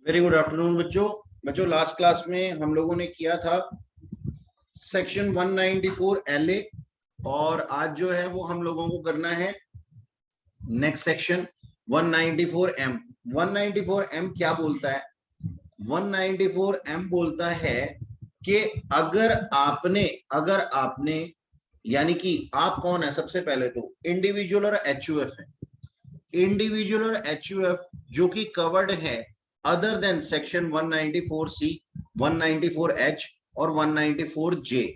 Very good afternoon बच्चों। बच्चों last class में हम लोगों ने किया था सेक्शन 194 LA और आज जो है वो हम लोगों को करना है नेक्स्ट सेक्शन 194 M। 194 M क्या बोलता है? 194 M बोलता है कि अगर आपने यानी कि आप कौन है, सबसे पहले तो इंडिविजुअल और HUF है। इंडिविजुअल और HUF जो कि कवर्ड है other than section 194C, 194H और 194J।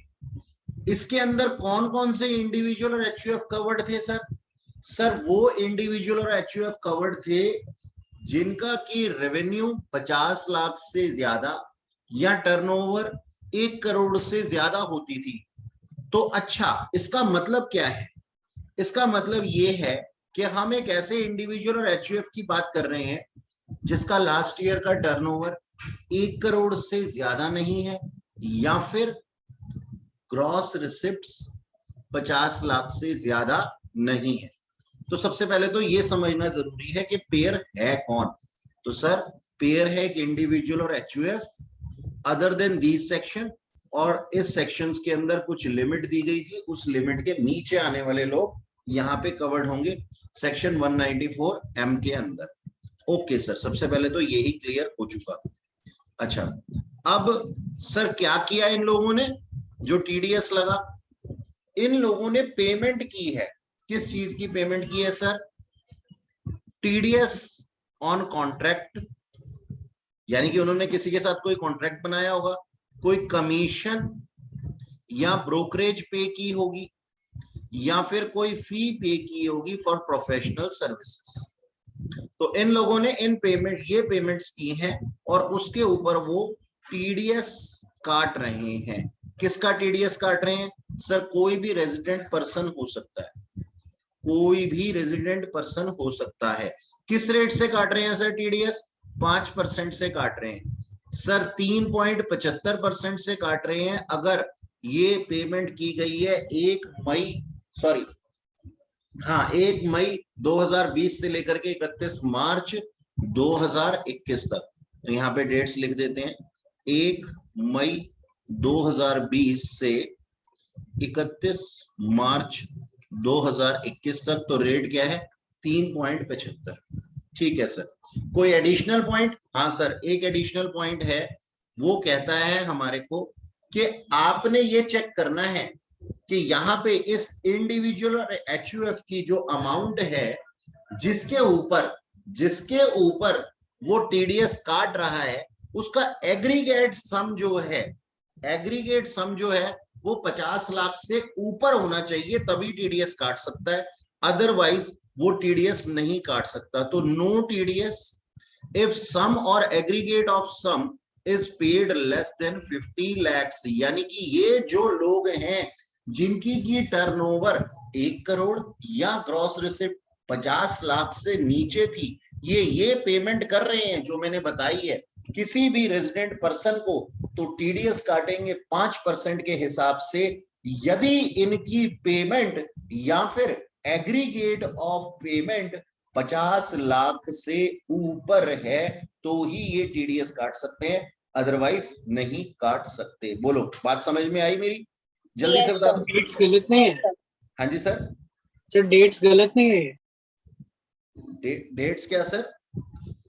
इसके अंदर कौन कौन से इंडिविजुअल और HUF कवर्ड थे सर वो इंडिविजुअल और HUF कवर्ड थे जिनका की रेवेन्यू 50 लाख से ज्यादा या टर्नओवर 1 करोड़ से ज्यादा होती थी। तो अच्छा, इसका मतलब क्या है? इसका मतलब ये है कि हम एक ऐसे इंडिविजुअल और HUF की बात कर रहे हैं जिसका लास्ट ईयर का टर्नओवर 1 करोड़ से ज्यादा नहीं है या फिर ग्रॉस रिसिप्ट्स 50 लाख से ज्यादा नहीं है। तो सबसे पहले तो ये समझना जरूरी है कि पेयर है कौन। तो सर पेयर है एक इंडिविजुअल और HUF other than these section, और इस सेक्शंस के अंदर कुछ लिमिट दी गई थी, उस लिमिट के नीचे आने वाले लोग यहाँ पे कवर्ड होंगे सेक्शन 194 M के अंदर। ओके सर, सबसे पहले तो यही क्लियर हो चुका। अच्छा, अब सर क्या किया इन लोगों ने? जो TDS लगा, इन लोगों ने पेमेंट की है। किस चीज की पेमेंट की है सर? TDS ऑन कॉन्ट्रैक्ट, यानी कि उन्होंने किसी के साथ कोई कॉन्ट्रैक्ट बनाया होगा, कोई कमीशन या ब्रोकरेज पे की होगी या फिर कोई फी पे की होगी फॉर प्रोफेशनल सर्विसेज। तो इन लोगों ने ये पेमेंट्स की हैं और उसके ऊपर वो TDS काट रहे हैं। किसका TDS काट रहे हैं सर? कोई भी रेजिडेंट पर्सन हो सकता है, कोई भी रेजिडेंट पर्सन हो सकता है। किस रेट से काट रहे हैं सर TDS? 5% से काट रहे हैं सर। 3.75% से काट रहे हैं अगर ये पेमेंट की गई है 1 मई 2020 से लेकर के 31 मार्च 2021 तक। तो यहाँ पे डेट्स लिख देते हैं, 1 मई 2020 से 31 मार्च 2021 तक। तो रेट क्या है? 3.75। ठीक है सर। कोई एडिशनल पॉइंट? हाँ सर, एक एडिशनल पॉइंट है, वो कहता है हमारे को कि आपने ये चेक करना है कि यहाँ पे इस इंडिविजुअल और HUF की जो अमाउंट है जिसके ऊपर वो TDS काट रहा है, उसका एग्रीगेट सम जो है वो 50 लाख से ऊपर होना चाहिए, तभी TDS काट सकता है, अदरवाइज वो TDS नहीं काट सकता। तो नो TDS इफ सम और aggregate of sum is paid less than 50 lakhs। यानी कि ये जो लोग हैं जिनकी की टर्नओवर 1 करोड़ या ग्रॉस रिसिप्ट 50 लाख से नीचे थी, ये पेमेंट कर रहे हैं जो मैंने बताई है किसी भी रेजिडेंट पर्सन को, तो TDS काटेंगे 5% के हिसाब से। यदि इनकी पेमेंट या फिर एग्रीगेट ऑफ पेमेंट 50 लाख से ऊपर है तो ही ये TDS काट सकते हैं, अदरवाइज नहीं काट सकते। बोलो, बात समझ में आई मेरी? जल्दी से बता दो। डेट्स गलत नहीं है? हाँ जी सर। सर डेट्स गलत नहीं है? डेट्स क्या सर?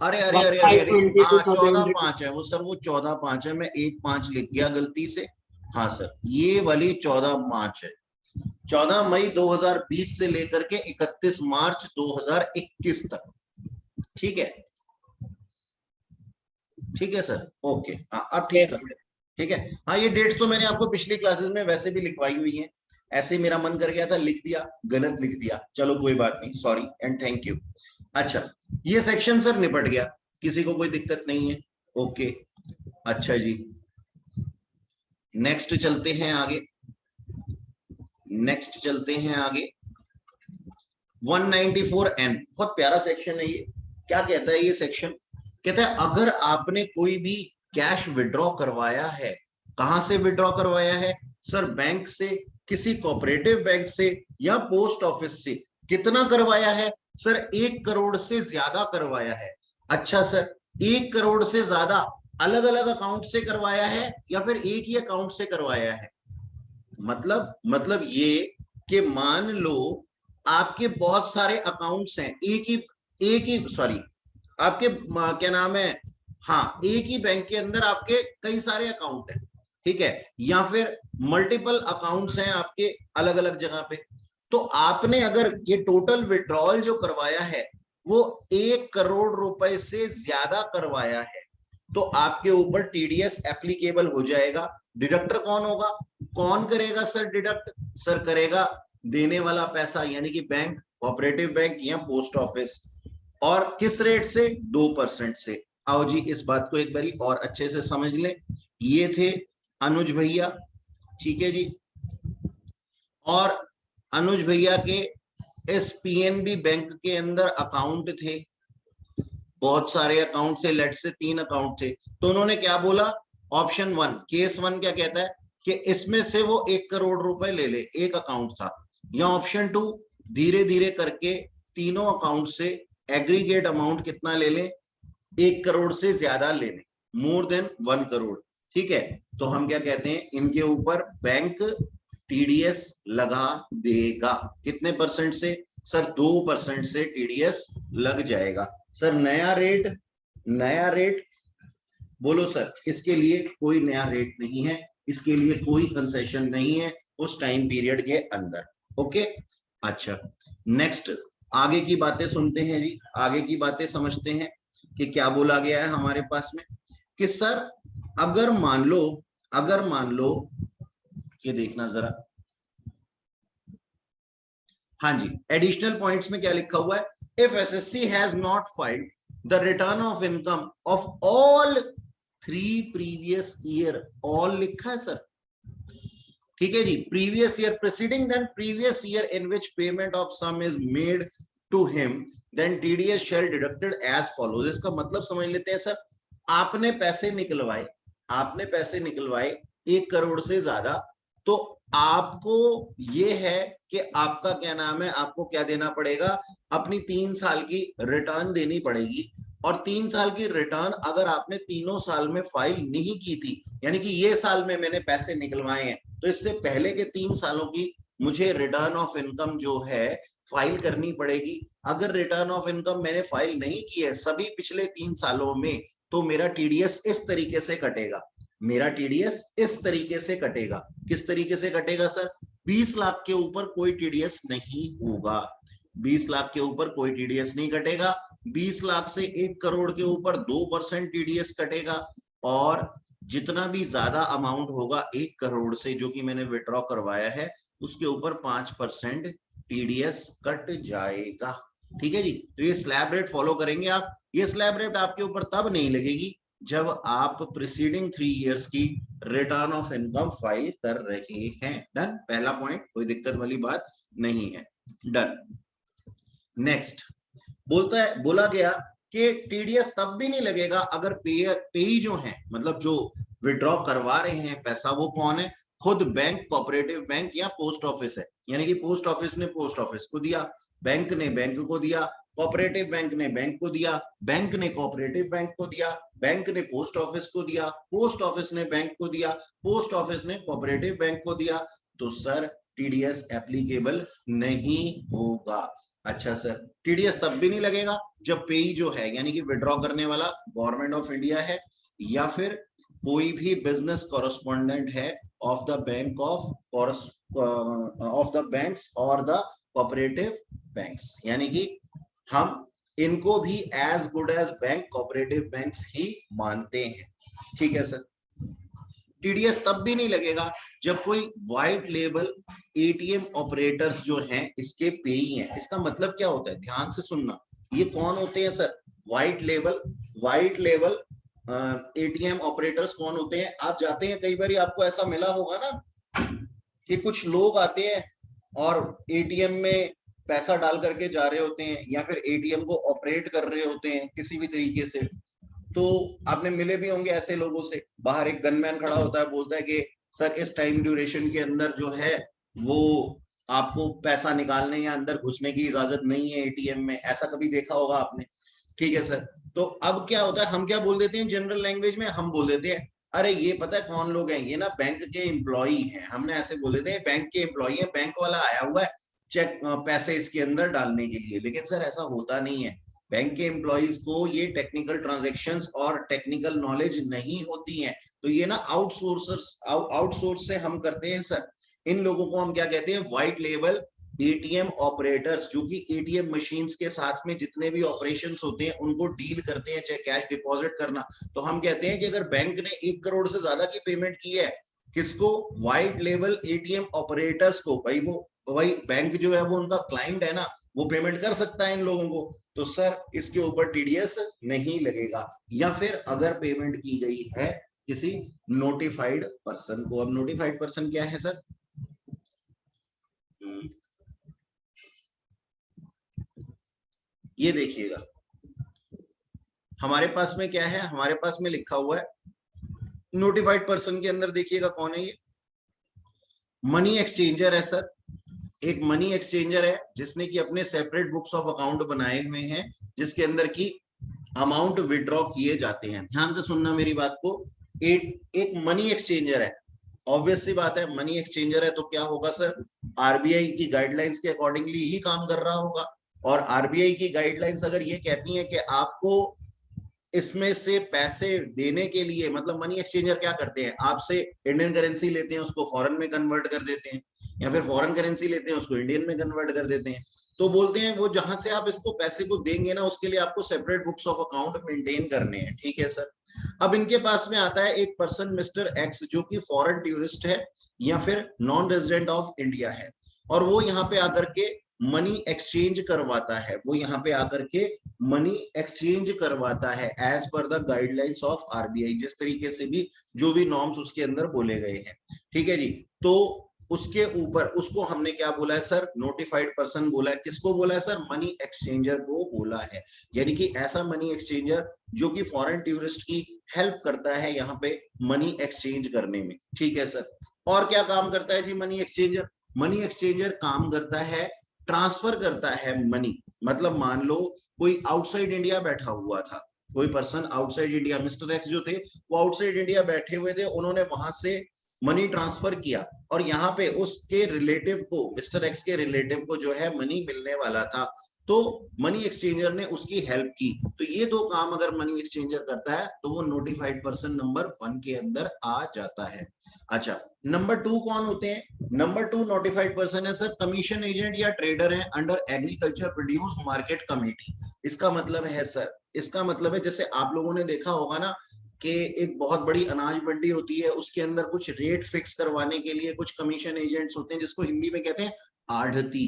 अरे अरे अरे अरे अरे, हाँ 14/5 है वो सर, वो 14/5 है, मैं 1/5 लिख गया गलती से। हाँ सर, ये वाली 14/5 है। 14 मई 2020 से लेकर के 31 मार्च 2021 तक। ठीक है, ठीक है सर। ओके, हाँ अब ठीक है। ठीक है, हाँ ये डेट्स तो मैंने आपको पिछली क्लासेस में वैसे भी लिखवाई हुई हैं, ऐसे ही मेरा मन कर गया था, लिख दिया, गलत लिख दिया, चलो कोई बात नहीं, सॉरी एंड थैंक यू। अच्छा, ये सेक्शन सर निपट गया, किसी को कोई दिक्कत नहीं है? ओके, अच्छा जी, नेक्स्ट चलते हैं आगे। 194N बहुत प्यारा सेक्शन है ये। क्या कहता है ये सेक्शन? कहता है अगर आपने कोई भी कैश विड्रॉ करवाया है, कहां से विड्रॉ करवाया है सर? बैंक से, किसी कोऑपरेटिव बैंक से या पोस्ट ऑफिस से। कितना करवाया है सर? 1 करोड़ से ज्यादा करवाया है। अच्छा सर, 1 करोड़ से ज्यादा अलग अलग अकाउंट से करवाया है या फिर एक ही अकाउंट से करवाया है? मतलब ये कि मान लो आपके बहुत सारे अकाउंट्स हैं, एक ही सॉरी, आपके क्या नाम है, हाँ, एक ही बैंक के अंदर आपके कई सारे अकाउंट हैं, ठीक है, या फिर मल्टीपल अकाउंट्स हैं आपके अलग अलग जगह पे। तो आपने अगर ये टोटल विड्रॉल जो करवाया है वो 1 करोड़ रुपए से ज्यादा करवाया है, तो आपके ऊपर टीडीएस एप्लीकेबल हो जाएगा। डिडक्टर कौन होगा? कौन करेगा सर डिडक्ट? सर करेगा देने वाला पैसा, यानी कि बैंक, कोऑपरेटिव बैंक या पोस्ट ऑफिस। और किस रेट से? 2% से। आओ जी इस बात को एक बारी और अच्छे से समझ लें। ये थे अनुज भैया, ठीक है जी, और अनुज भैया के इस पीएनबी बैंक के अंदर अकाउंट थे, बहुत सारे अकाउंट थे, लेट से 3 अकाउंट थे। तो उन्होंने क्या बोला? ऑप्शन 1, केस 1 क्या कहता है कि इसमें से वो 1 करोड़ रुपए ले ले, एक अकाउंट था। या ऑप्शन 2, धीरे धीरे करके तीनों अकाउंट से एग्रीगेट अमाउंट कितना ले ले? 1 करोड़ से ज्यादा ले ले, मोर देन 1 करोड़, ठीक है। तो हम क्या कहते हैं, इनके ऊपर बैंक टीडीएस लगा देगा। कितने परसेंट से? सर 2% से टीडीएस लग जाएगा। सर नया रेट बोलो सर। इसके लिए कोई नया रेट नहीं है, इसके लिए कोई कंसेशन नहीं है उस टाइम पीरियड के अंदर। ओके, अच्छा, नेक्स्ट आगे की बातें सुनते हैं जी, आगे की बातें समझते हैं कि क्या बोला गया है हमारे पास में। कि सर अगर मान लो ये देखना जरा, हाँ जी, एडिशनल पॉइंट्स में क्या लिखा हुआ है? If SSC has not filed the return of income of all 3 previous year, all लिखा है सर, ठीक है जी, previous year preceding then previous year in which payment of sum is made to him, then TDS shall deducted as follows. इसका मतलब समझ लेते हैं सर। आपने पैसे निकलवाए 1 करोड़ से ज्यादा, तो आपको ये है कि आपका क्या नाम है, आपको क्या देना पड़ेगा? अपनी 3 साल की रिटर्न देनी पड़ेगी। और 3 साल की रिटर्न अगर आपने तीनों साल में फाइल नहीं की थी, यानी कि ये साल में मैंने पैसे निकलवाए हैं, तो इससे पहले के 3 सालों की मुझे रिटर्न ऑफ इनकम जो है फाइल करनी पड़ेगी। अगर रिटर्न ऑफ इनकम मैंने फाइल नहीं की है सभी पिछले 3 सालों में, तो मेरा टीडीएस इस तरीके से कटेगा, किस तरीके से कटेगा सर? 20 लाख के ऊपर कोई टीडीएस नहीं होगा, 20 लाख के ऊपर कोई टीडीएस नहीं कटेगा। 20 लाख से 1 करोड़ के ऊपर 2% टीडीएस कटेगा, और जितना भी ज्यादा अमाउंट होगा 1 करोड़ से जो कि मैंने विड्रॉ करवाया है, उसके ऊपर 5% टीडीएस कट जाएगा, ठीक है जी। तो ये स्लैब रेट फॉलो करेंगे आप। ये स्लैब रेट आपके ऊपर तब नहीं लगेगी जब आप प्रीसीडिंग 3 इयर्स की रिटर्न ऑफ इनकम फाइल कर रहे हैं। डन, पहला पॉइंट, कोई दिक्कत वाली बात नहीं है। डन, नेक्स्ट बोला गया कि टीडीएस तब भी नहीं लगेगा अगर पेई जो है, मतलब जो विड्रॉ करवा रहे हैं पैसा, वो कौन है? खुद बैंक, कोऑपरेटिव बैंक या पोस्ट ऑफिस है। यानी कि पोस्ट ऑफिस ने पोस्ट ऑफिस को दिया, बैंक ने बैंक को दिया, कोऑपरेटिव बैंक ने बैंक को दिया, बैंक ने कोऑपरेटिव बैंक को दिया, बैंक ने पोस्ट ऑफिस को दिया, पोस्ट ऑफिस ने बैंक को दिया, पोस्ट ऑफिस ने कोऑपरेटिव बैंक को दिया, तो सर टीडीएस एप्लीकेबल नहीं होगा। अच्छा सर, टीडीएस तब भी नहीं लगेगा जब पेई जो है, यानी कि विड्रॉ करने वाला गवर्नमेंट ऑफ इंडिया है, या फिर कोई भी बिजनेस कॉरेस्पॉन्डेंट है of the bank of the banks और द कोऑपरेटिव बैंक्स, यानी कि हम इनको भी as good as bank, cooperative banks ही मानते हैं, ठीक है सर। टीडीएस तब भी नहीं लगेगा जब कोई व्हाइट लेबल एटीएम ऑपरेटर्स जो हैं इसके पेई हैं। इसका मतलब क्या होता है, ध्यान से सुनना। ये कौन होते हैं sir? White label ATM operators कौन होते हैं? आप जाते हैं, कई बार आपको ऐसा मिला होगा ना कि कुछ लोग आते हैं और एटीएम में पैसा डाल करके जा रहे होते हैं, या फिर एटीएम को ऑपरेट कर रहे होते हैं किसी भी तरीके से। तो आपने मिले भी होंगे ऐसे लोगों से। बाहर एक गनमैन खड़ा होता है, बोलता है कि सर इस टाइम ड्यूरेशन के अंदर जो है वो आपको पैसा निकालने या अंदर घुसने की इजाजत नहीं है एटीएम में। ऐसा कभी देखा होगा आपने। ठीक है सर। तो अब क्या होता है, हम क्या बोल देते हैं जनरल लैंग्वेज में, हम बोल देते हैं अरे ये पता है कौन लोग हैं, ये ना बैंक के एम्प्लॉई हैं, हमने ऐसे बोल देते हैं बैंक के एम्प्लॉई हैं, बैंक वाला आया हुआ है चेक पैसे इसके अंदर डालने के लिए। लेकिन सर ऐसा होता नहीं है, बैंक के एम्प्लॉइज को ये टेक्निकल ट्रांजैक्शंस और टेक्निकल नॉलेज नहीं होती है, तो ये ना आउटसोर्स से हम करते हैं सर। इन लोगों को हम क्या कहते हैं, व्हाइट लेबल एटीएम ऑपरेटर्स, जो कि एटीएम मशीन्स के साथ में जितने भी ऑपरेशंस होते हैं उनको डील करते हैं, चाहे कैश डिपॉजिट करना। तो हम कहते हैं कि अगर बैंक ने 1 करोड़ से ज्यादा की पेमेंट की है, किसको, व्हाइट लेबल एटीएम ऑपरेटर्स को, भाई वो वही बैंक जो है वो उनका क्लाइंट है ना, वो पेमेंट कर सकता है इन लोगों को, तो सर इसके ऊपर टीडीएस नहीं लगेगा। या फिर अगर पेमेंट की गई है किसी नोटिफाइड पर्सन को, अब नोटिफाइड पर्सन क्या है सर, ये देखिएगा हमारे पास में क्या है, हमारे पास में लिखा हुआ है नोटिफाइड पर्सन के अंदर, देखिएगा कौन है ये, मनी एक्सचेंजर है सर। एक मनी एक्सचेंजर है जिसने कि अपने सेपरेट बुक्स ऑफ अकाउंट बनाए हुए हैं, जिसके अंदर की अमाउंट विड्रॉ किए जाते हैं। ध्यान से सुनना मेरी बात को, एक मनी एक्सचेंजर है, ऑब्वियस सी बात है मनी एक्सचेंजर है तो क्या होगा सर, आरबीआई की गाइडलाइंस के अकॉर्डिंगली ही काम कर रहा होगा। और आरबीआई की गाइडलाइंस अगर ये कहती हैं कि आपको इसमें से पैसे देने के लिए, मतलब मनी एक्सचेंजर क्या करते हैं, आपसे इंडियन करेंसी लेते हैं उसको फॉरेन में कन्वर्ट कर देते हैं, या फिर फॉरेन करेंसी लेते हैं उसको इंडियन में कन्वर्ट कर देते हैं। तो बोलते हैं वो जहां से आप इसको पैसे को देंगे ना, उसके लिए आपको separate books of account maintain करने हैं, ठीक है सर। अब इनके पास में आता है एक पर्सन मिस्टर एक्स, जो कि फॉरेन टूरिस्ट है या फिर नॉन रेजिडेंट ऑफ इंडिया है, और वो यहाँ पे आकर के मनी एक्सचेंज करवाता है, वो यहाँ पे आकर के मनी एक्सचेंज करवाता है as per the guidelines of RBI, जिस तरीके से भी जो भी नॉर्म्स उसके अंदर बोले गए हैं, ठीक है जी। तो उसके ऊपर उसको हमने क्या बोला है सर, नोटिफाइड पर्सन बोला है। किसको बोला है सर, मनी एक्सचेंजर को बोला है। यानी कि ऐसा मनी एक्सचेंजर जो कि फॉरेन टूरिस्ट की हेल्प करता है यहाँ पे मनी एक्सचेंज करने में, ठीक है सर। और क्या काम करता है जी मनी एक्सचेंजर, मनी एक्सचेंजर काम करता है, ट्रांसफर करता है मनी। मतलब मान लो कोई आउटसाइड इंडिया बैठा हुआ था, कोई person outside India, mister x जो थे वो आउटसाइड इंडिया बैठे हुए थे, उन्होंने वहां से मनी ट्रांसफर किया, और यहाँ पे उसके रिलेटिव को, मिस्टर एक्स के रिलेटिव को जो है मनी मिलने वाला था, तो मनी एक्सचेंजर ने उसकी हेल्प की। तो ये दो काम अगर मनी एक्सचेंजर करता है तो वो नोटिफाइड पर्सन नंबर 1 के अंदर आ जाता है। अच्छा, नंबर 2 कौन होते हैं, नंबर 2 नोटिफाइड पर्सन है सर कमीशन एजेंट या ट्रेडर है under agriculture produce market committee. इसका मतलब है सर, इसका मतलब है जैसे आप लोगों ने देखा होगा ना कि एक बहुत बड़ी अनाज मंडी होती है, उसके अंदर कुछ रेट फिक्स करवाने के लिए कुछ कमीशन एजेंट्स होते हैं, जिसको हिंदी में कहते हैं आढ़ती,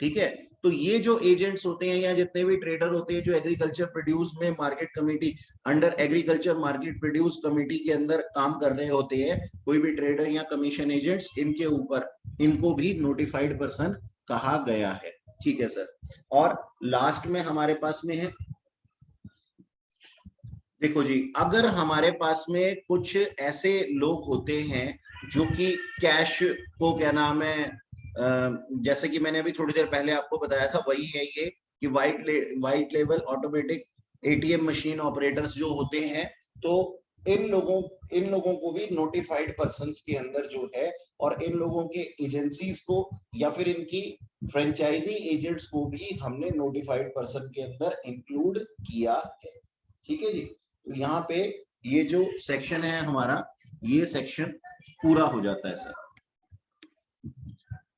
ठीक है। तो ये जो एजेंट्स होते हैं या जितने भी ट्रेडर होते हैं जो एग्रीकल्चर प्रोड्यूस में market committee, under agriculture market produce committee के अंदर काम कर रहे होते हैं, कोई भी ट्रेडर या कमीशन एजेंट्स, इनके ऊपर इनको भी नोटिफाइड पर्सन कहा गया है, ठीक है सर। और लास्ट में हमारे पास में है, देखो जी, अगर हमारे पास में कुछ ऐसे लोग होते हैं जो कि कैश को क्या नाम है, जैसे कि मैंने अभी थोड़ी देर पहले आपको बताया था, वही है ये कि white level automatic ATM machine operators जो होते हैं, तो इन लोगों को भी नोटिफाइड पर्संस के अंदर जो है, और इन लोगों के एजेंसीज को या फिर इनकी फ्रेंचाइजी एजेंट्स को भी हमने नोटिफाइड पर्सन के अंदर इंक्लूड किया है, ठीक है जी। तो यहाँ पे ये जो सेक्शन है हमारा, ये सेक्शन पूरा हो जाता है सर।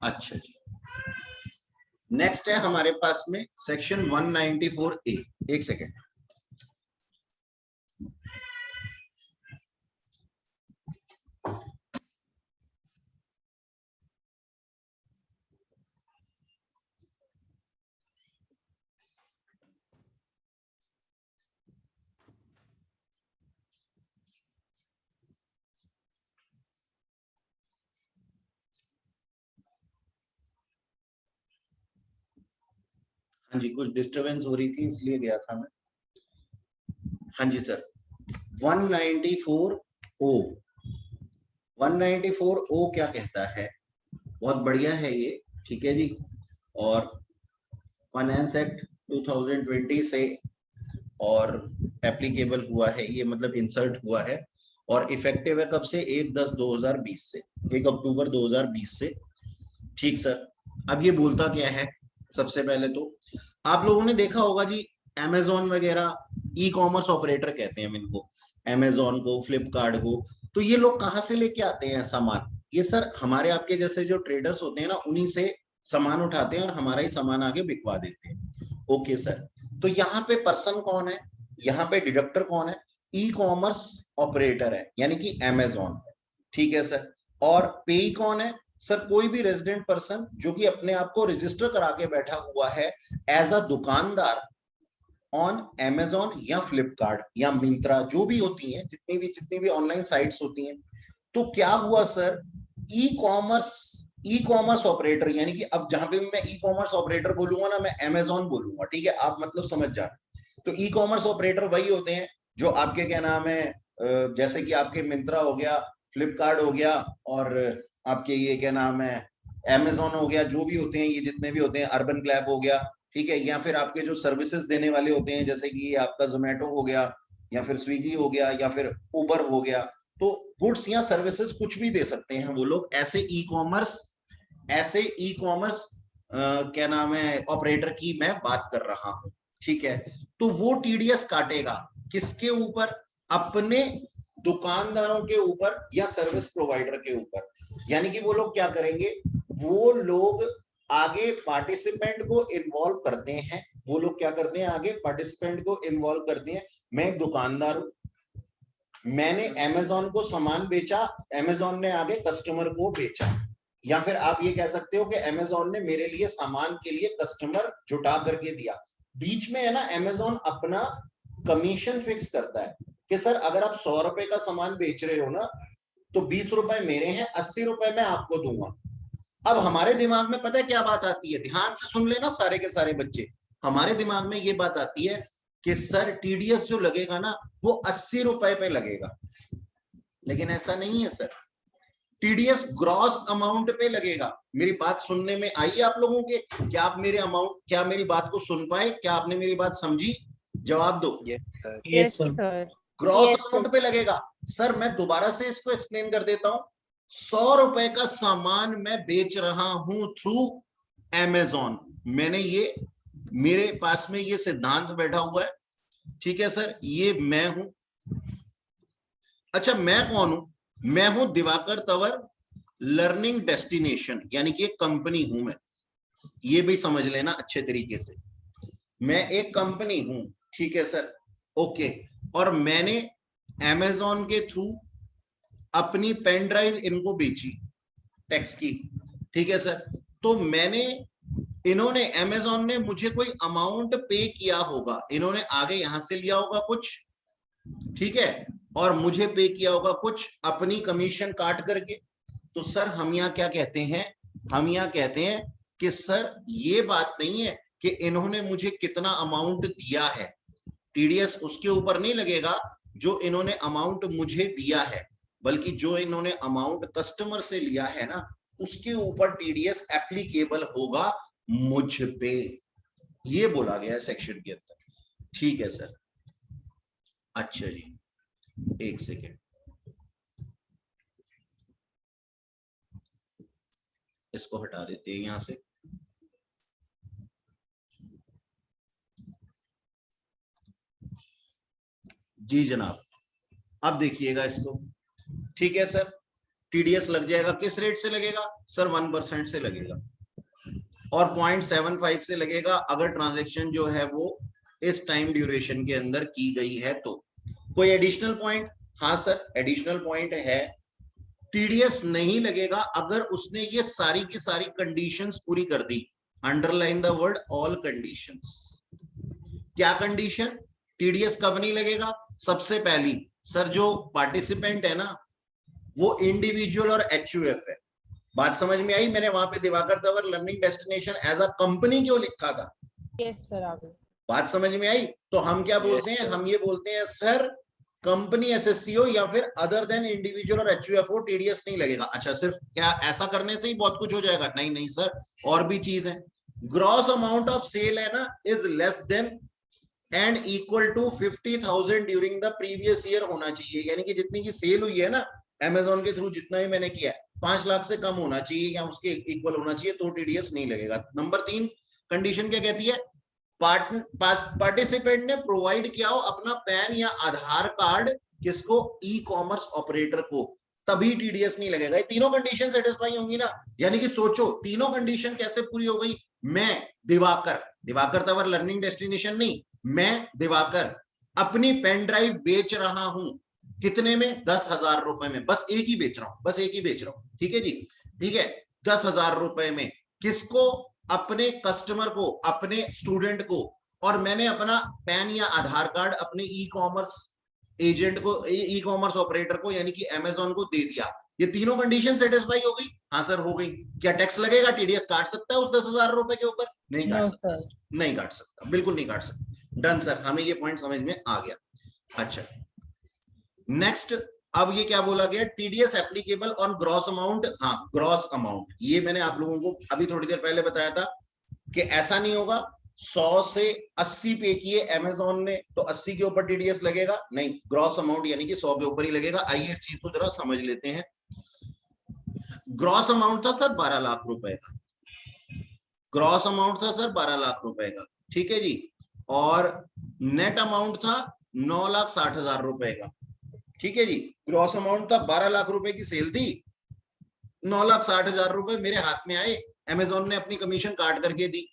अच्छा जी, नेक्स्ट है हमारे पास में सेक्शन 194A। एक सेकेंड, हाँ जी कुछ डिस्टरबेंस हो रही थी इसलिए गया था मैं। हाँ जी सर, 194O, 194O क्या कहता है, बहुत बढ़िया है ये, ठीक है जी। और फाइनेंस एक्ट 2020 से और एप्लीकेबल हुआ है, ये मतलब इंसर्ट हुआ है और इफेक्टिव है कब से, 1/10/2020 से, 1 अक्टूबर 2020 से। ठीक सर, अब ये बोलता क्या है, सबसे पहले तो आप लोगों ने देखा होगा जी, अमेजोन वगैरह ई कॉमर्स ऑपरेटर कहते हैं हम इनको, अमेजोन को, फ्लिपकार्ट को। तो ये लोग कहाँ से लेके आते हैं सामान? ये सर हमारे आपके जैसे जो ट्रेडर्स होते हैं ना, उन्हीं से सामान उठाते हैं और हमारा ही सामान आगे बिकवा देते हैं। ओके सर, तो यहाँ पे पर्सन कौन है, यहाँ पे डिडक्टर कौन है? ई कॉमर्स ऑपरेटर है, यानी कि अमेजोन। ठीक है सर, और पेई कौन है सर? कोई भी रेजिडेंट पर्सन जो कि अपने आप को रजिस्टर करा के बैठा हुआ है एज अ दुकानदार ऑन अमेजोन या फ्लिपकार्ट या मिंत्रा, जो भी होती हैं, जितनी भी ऑनलाइन साइट्स होती हैं। तो क्या हुआ सर, ई कॉमर्स ऑपरेटर, यानी कि अब जहां पे भी मैं ई कॉमर्स ऑपरेटर बोलूंगा ना, मैं अमेजोन बोलूंगा, ठीक है, आप मतलब समझ जा रहे। तो ई कॉमर्स ऑपरेटर वही होते हैं जो आपके क्या नाम है, जैसे कि आपके मिंत्रा हो गया, फ्लिपकार्ट हो गया, और आपके ये क्या नाम है, अमेजोन हो गया, जो भी होते हैं ये जितने भी होते हैं, अर्बन क्लैब हो गया, ठीक है, या फिर आपके जो सर्विसेज देने वाले होते हैं, जैसे कि आपका जोमेटो हो गया, या फिर स्विगी हो गया, या फिर उबर हो गया। तो गुड्स या सर्विसेज कुछ भी दे सकते हैं वो लोग, ऐसे ई कॉमर्स क्या नाम है ऑपरेटर की मैं बात कर रहा हूं। ठीक है, तो वो टीडीएस काटेगा किसके ऊपर? अपने दुकानदारों के ऊपर या सर्विस प्रोवाइडर के ऊपर। यानी कि वो लोग क्या करेंगे, वो लोग आगे पार्टिसिपेंट को इन्वॉल्व करते हैं, वो लोग क्या करते हैं, आगे पार्टिसिपेंट को इन्वॉल्व करते हैं। मैं एक दुकानदार हूं, मैंने अमेजोन को सामान बेचा, अमेजोन ने आगे कस्टमर को बेचा, या फिर आप ये कह सकते हो कि अमेजोन ने मेरे लिए सामान के लिए कस्टमर जुटा करके दिया। बीच में है ना, अमेजोन अपना कमीशन फिक्स करता है कि सर अगर आप 100 रुपए का सामान बेच रहे हो ना, तो 20 रुपए मेरे हैं, 80 रुपए मैं आपको दूंगा। अब हमारे दिमाग में पता है क्या बात आती है, ध्यान से सुन लेना सारे के सारे बच्चे, हमारे दिमाग में ये बात आती है कि सर टीडीएस जो लगेगा ना, वो 80 रुपए पे लगेगा। लेकिन ऐसा नहीं है सर, टीडीएस ग्रॉस अमाउंट पे लगेगा। मेरी बात सुनने में आई आप लोगों के? क्या आप क्या मेरी बात को सुन पाए? क्या आपने मेरी बात समझी? जवाब दो। Yes sir. Yes sir. Gross amount पे लगेगा। सर मैं दोबारा से इसको एक्सप्लेन कर देता हूं। 100 रुपए का सामान मैं बेच रहा हूं थ्रू अमेजोन, मैंने ये, मेरे पास में ये सिद्धांत बैठा हुआ है, ठीक है सर, ये मैं हूं। अच्छा, मैं कौन हूं? मैं हूं दिवाकर तंवर लर्निंग डेस्टिनेशन, यानी कि एक कंपनी हूं मैं, ये भी समझ लेना अच्छे तरीके से, मैं एक कंपनी हूं, ठीक है सर, ओके। और मैंने अमेजोन के थ्रू अपनी पेन ड्राइव इनको बेची टैक्स की, ठीक है सर। तो मैंने, इन्होंने, अमेजोन ने मुझे कोई अमाउंट पे किया होगा, इन्होंने आगे यहां से लिया होगा कुछ, ठीक है, और मुझे पे किया होगा कुछ अपनी कमीशन काट करके। तो सर हम यहां क्या कहते हैं, हम यहां कहते हैं कि सर ये बात नहीं है कि इन्होंने मुझे कितना अमाउंट दिया है, टीडीएस उसके ऊपर नहीं लगेगा जो इन्होंने अमाउंट मुझे दिया है, बल्कि जो इन्होंने अमाउंट कस्टमर से लिया है ना, उसके ऊपर टीडीएस एप्लीकेबल होगा मुझ पे, ये बोला गया है सेक्शन के अंदर। ठीक है सर, अच्छा जी, एक सेकेंड, इसको हटा देते हैं यहां से। जी जनाब, अब देखिएगा इसको, ठीक है सर, टीडीएस लग जाएगा, किस रेट से लगेगा सर? 1% से लगेगा, और 0.75 से लगेगा अगर ट्रांजैक्शन जो है वो इस टाइम ड्यूरेशन के अंदर की गई है तो। कोई एडिशनल पॉइंट? हाँ सर, एडिशनल पॉइंट है, टीडीएस नहीं लगेगा अगर उसने ये सारी की सारी कंडीशंस पूरी कर दी। Underline the word all conditions. क्या कंडीशन? टीडीएस कब नहीं लगेगा? सबसे पहली सर, जो पार्टिसिपेंट है ना, वो इंडिविजुअल और एचयूएफ है। बात समझ में आई? मैंने वहां पे Diwakar Tanwar learning destination as a company क्यों लिखा था? यस सर, आगे बात समझ में आई? तो हम क्या बोलते हैं, हम ये बोलते हैं सर कंपनी एसएससीओ या फिर अदर देन इंडिविजुअल और एचयूएफओ टीडीएस नहीं लगेगा। अच्छा, सिर्फ क्या ऐसा करने से ही बहुत कुछ हो जाएगा? नहीं नहीं सर, और भी चीज है। ग्रॉस अमाउंट ऑफ सेल है ना, is less than and equal to 50,000 during the previous year होना चाहिए, यानी कि जितनी की सेल हुई है ना अमेजोन के थ्रू, जितना भी मैंने किया है 5 लाख से कम होना चाहिए या उसके इक्वल होना चाहिए, तो टीडीएस नहीं लगेगा। नंबर 3 कंडीशन क्या कहती है, पार्टिसिपेंट ने प्रोवाइड किया हो अपना पैन या आधार कार्ड किसको, ई कॉमर्स ऑपरेटर को, तभी टीडीएस नहीं लगेगा। ये तीनों कंडीशन सेटिस्फाई होंगी ना, यानी कि सोचो तीनों कंडीशन कैसे पूरी हो गई। मैं दिवाकर, दिवाकर तवर लर्निंग डेस्टिनेशन नहीं, मैं दिवाकर अपनी पेन ड्राइव बेच रहा हूं, कितने में, 10,000 रुपए में, बस एक ही बेच रहा हूं, बस एक ही बेच रहा हूं, ठीक है जी, ठीक है, 10,000 रुपए में, किसको, अपने कस्टमर को, अपने स्टूडेंट को, और मैंने अपना पैन या आधार कार्ड अपने ई कॉमर्स एजेंट को, ई कॉमर्स ऑपरेटर को यानी कि अमेजोन को दे दिया। ये तीनों कंडीशन सेटिस्फाई हो गई, हाँ सर हो गई। क्या टैक्स लगेगा, टीडीएस काट सकता है उस 10,000 रुपए के ऊपर, नहीं काट नो सकता, सर, नहीं काट सकता, बिल्कुल नहीं काट सकता। डन सर, हमें ये पॉइंट समझ में आ गया। अच्छा नेक्स्ट, अब ये क्या बोला गया, TDS applicable on gross amount, हाँ ग्रॉस अमाउंट, ये मैंने आप लोगों को अभी थोड़ी देर पहले बताया था कि ऐसा नहीं होगा 100 से 80 पे किए अमेजोन ने तो 80 के ऊपर टीडीएस लगेगा, नहीं, ग्रॉस अमाउंट यानी कि 100 के ऊपर ही लगेगा। आइए इस चीज को जरा समझ लेते हैं। ग्रॉस अमाउंट था सर 12 लाख रुपए का, ग्रॉस अमाउंट था सर 12 लाख रुपए का, ठीक है जी, और नेट अमाउंट था 9,60,000 रुपए का, ठीक है जी। ग्रॉस अमाउंट था 12 लाख रुपए की सेल थी, 9,60,000 रुपए मेरे हाथ में आए, अमेजोन ने अपनी कमीशन काट करके दी,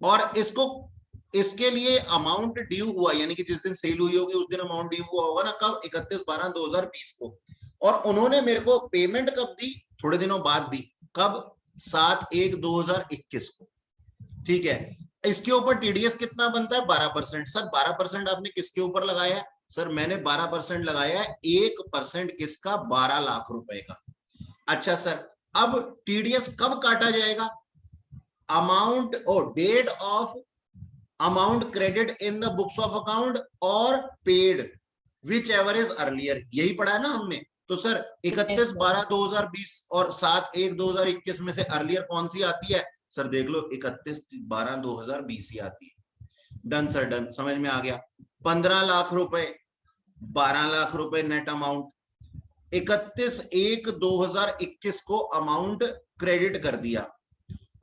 और इसको, इसके लिए अमाउंट ड्यू हुआ, यानी कि जिस दिन सेल हुई होगी उस दिन अमाउंट ड्यू हुआ होगा ना, कब, 31/12/2020 को, और उन्होंने मेरे को पेमेंट कब दी, थोड़े दिनों बाद दी, कब, 7/1/2021 को, ठीक है। इसके ऊपर टीडीएस कितना बनता है, 12%। सर 12% आपने किसके ऊपर लगाया है, सर मैंने 12% लगाया है, 1% किसका, 12 लाख रुपए का। अच्छा सर, अब टीडीएस कब काटा जाएगा, अमाउंट और date of amount credit in the books of account और paid whichever is earlier, यही पढ़ा है ना हमने। तो सर 31/12/2020 और 7/1/2021 में से अर्लियर कौन सी आती है, सर देख लो 31/12/2020 ही आती है। डन सर डन, समझ में आ गया। 15 लाख रुपए, 12 लाख रुपए नेट अमाउंट, 31/1/2021 को अमाउंट क्रेडिट कर दिया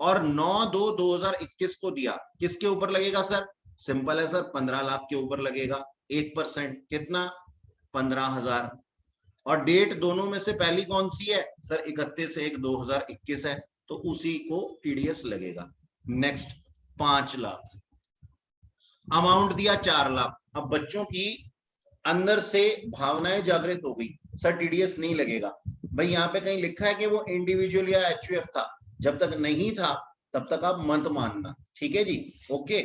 और 9/2/2021 को दिया, किसके ऊपर लगेगा सर, सिंपल है सर 15 लाख के ऊपर लगेगा, 1% कितना, 15,000, और डेट दोनों में से पहली कौन सी है सर, 31/1/2021 है, तो उसी को टीडीएस लगेगा। नेक्स्ट 5 लाख, अमाउंट दिया 4 लाख, अब बच्चों की अंदर से भावनाएं जागृत हो गई, सर टीडीएस नहीं लगेगा। भाई यहाँ पे कहीं लिखा है कि वो इंडिविजुअल या एचयूएफ था, जब तक नहीं था तब तक आप मत मानना, ठीक है जी, ओके।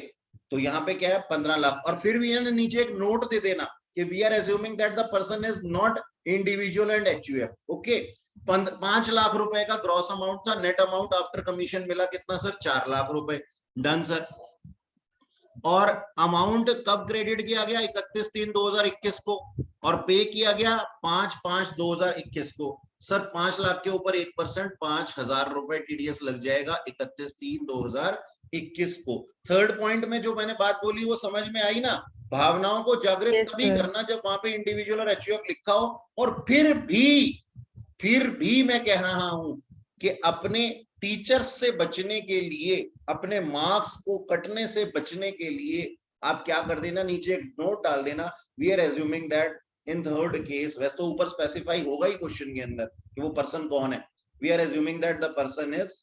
तो यहाँ पे क्या है 15 लाख, और फिर भी है नीचे एक नोट दे देना कि we are assuming that the person is not individual and HUF, okay. 5 lakh रुपए का ग्रॉस अमाउंट था, नेट अमाउंट आफ्टर कमीशन मिला कितना सर, 4 लाख रुपए। डन सर, और अमाउंट कब क्रेडिट किया गया, 31/3/2021 को, और पे किया गया 5/5/2021 को। सर 5 लाख के ऊपर 1%, 5,000 रुपए टीडीएस लग जाएगा 31/3/2021 को। थर्ड पॉइंट में जो मैंने बात बोली वो समझ में आई ना, भावनाओं को जागृत Yes, तभी sir. करना जब वहां पे इंडिविजुअल और एचयूएफ लिखा हो। और फिर भी मैं कह रहा हूं कि अपने टीचर्स से बचने के लिए, अपने मार्क्स को कटने से बचने के लिए आप क्या कर देना, नीचे एक नोट डाल देना, we are assuming that in third case, वैसे तो ऊपर स्पेसिफाई होगा ही क्वेश्चन के अंदर कि वो पर्सन कौन है, we are assuming that the person is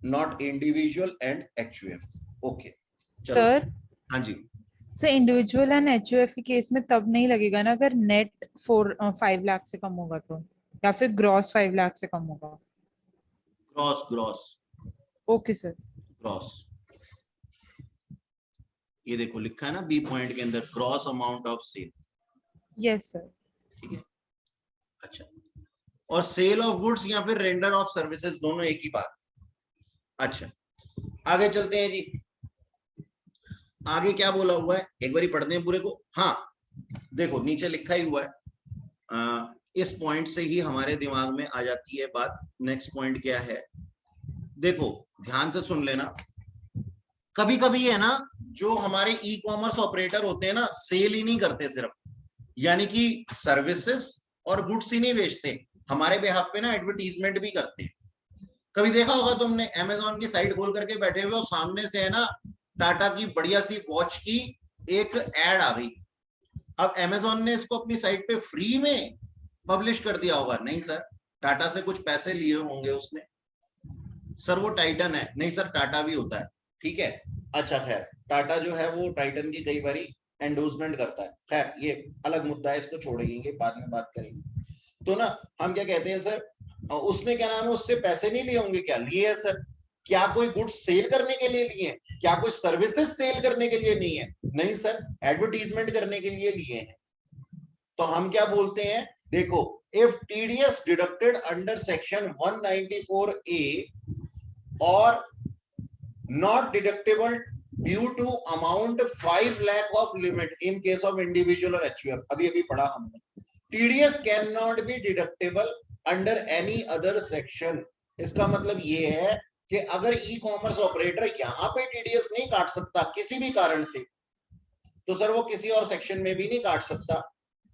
not individual and HUF, okay. चलो सर, हाँ जी, सर इंडिविजुअल एंड एचयूएफ के केस में तब नहीं लगेगा ना अगर नेट 5 लाख से कम होगा तो, या फिर ग्रॉस 5 लाख से कम होगा। Gross gross okay sir. Gross, ये देखो लिखा है ना बी पॉइंट के अंदर, gross amount of sale, yes sir. ठीक है। अच्छा, और सेल ऑफ गुड्स या फिर रेंडर ऑफ सर्विसेज दोनों एक ही बात। अच्छा आगे चलते हैं जी, आगे क्या बोला हुआ है एक बारी पढ़ते हैं पूरे को। हाँ देखो नीचे लिखा ही हुआ है, इस पॉइंट से ही हमारे दिमाग में आ जाती है बात। नेक्स्ट पॉइंट क्या है, देखो ध्यान से सुन लेना, कभी कभी है ना, जो हमारे ई कॉमर्स ऑपरेटर होते हैं ना, सेल ही नहीं करते सिर्फ, यानी कि सर्विसेज और गुड्स ही नहीं बेचते, हमारे बिहाफ पे ना एडवर्टीजमेंट भी करते हैं। कभी देखा होगा तुमने, अमेजोन की साइट खोल करके बैठे हुए और सामने से है ना टाटा की बढ़िया सी वॉच की एक एड आ गई। अब अमेजोन ने इसको अपनी साइट पे फ्री में पब्लिश कर दिया होगा? नहीं सर, टाटा से कुछ पैसे लिए होंगे उसने। सर वो टाइटन है। नहीं सर, टाटा भी होता है। ठीक है, अच्छा खैर, टाटा जो है वो टाइटन की कई बारी एंडोर्समेंट करता है। खैर ये अलग मुद्दा है, इसको छोड़ेंगे, बाद में बात करेंगे। तो ना हम क्या कहते हैं सर, उसने क्या नाम है, उससे पैसे नहीं लिए होंगे? क्या लिए है सर? क्या कोई गुड्स सेल करने के लिए लिए हैं? क्या कोई सर्विसेज सेल करने के लिए नहीं है? नहीं सर, एडवर्टीजमेंट करने के लिए लिए हैं। तो हम क्या बोलते हैं, देखो, if TDS deducted under section 194A और not deductible due to amount 5 lakh of limit in case of individual or HUF, अभी अभी पढ़ा हमने, TDS cannot be deductible under any other section। इसका मतलब ये है कि अगर ई कॉमर्स ऑपरेटर यहां पे टीडीएस नहीं काट सकता किसी भी कारण से, तो सर वो किसी और सेक्शन में भी नहीं काट सकता।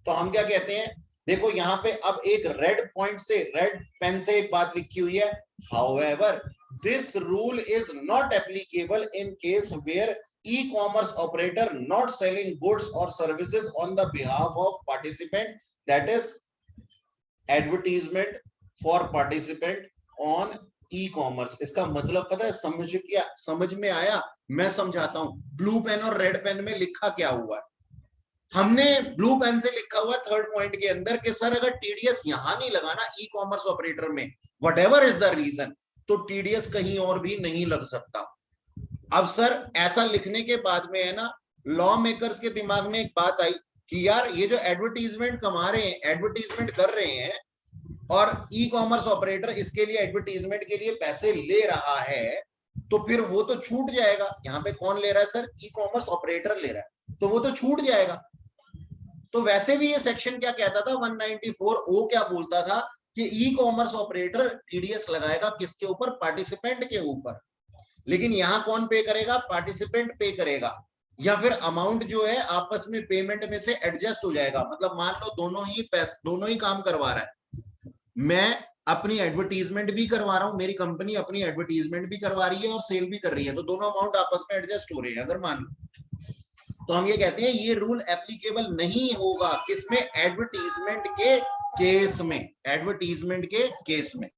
तो हम क्या कहते हैं, देखो यहाँ पे अब एक रेड पॉइंट से, रेड पेन से एक बात लिखी हुई है, however this rule is not applicable in case where e-commerce operator not selling goods or services on the behalf of participant, that is advertisement for participant on e-commerce। इसका मतलब पता है, समझ में आया? मैं समझाता हूं, ब्लू पेन और रेड पेन में लिखा क्या हुआ है। हमने ब्लू पेन से लिखा हुआ थर्ड पॉइंट के अंदर कि सर अगर टीडीएस यहां नहीं लगाना ई कॉमर्स ऑपरेटर में, whatever is the reason, तो टीडीएस कहीं और भी नहीं लग सकता। अब सर ऐसा लिखने के बाद में है ना, लॉ मेकर्स के दिमाग में एक बात आई कि यार ये जो एडवर्टीजमेंट कमा रहे हैं, एडवर्टीजमेंट कर रहे हैं, और ई कॉमर्स ऑपरेटर इसके लिए एडवर्टीजमेंट के लिए पैसे ले रहा है, तो फिर वो तो छूट जाएगा। यहाँ पे कौन ले रहा है सर? ई कॉमर्स ऑपरेटर ले रहा है, तो वो तो छूट जाएगा। तो वैसे भी ये सेक्शन क्या कहता था, 194O क्या बोलता था कि ई कॉमर्स ऑपरेटर टीडीएस लगाएगा किसके ऊपर? पार्टिसिपेंट के ऊपर। लेकिन यहां कौन पे करेगा? पार्टिसिपेंट पे करेगा, या फिर अमाउंट जो है आपस में पेमेंट में से एडजस्ट हो जाएगा। मतलब मान लो दोनों ही काम करवा रहा है, मैं अपनी एडवर्टीजमेंट भी करवा रहा हूं, मेरी कंपनी अपनी एडवर्टीजमेंट भी करवा रही है और सेल भी कर रही है, तो दोनों अमाउंट आपस में एडजस्ट हो रहे हैं अगर मान लो, तो हम ये कहते हैं ये रूल एप्लीकेबल नहीं होगा किसमें? एडवर्टीजमेंट के केस में, एडवर्टीजमेंट के केस में।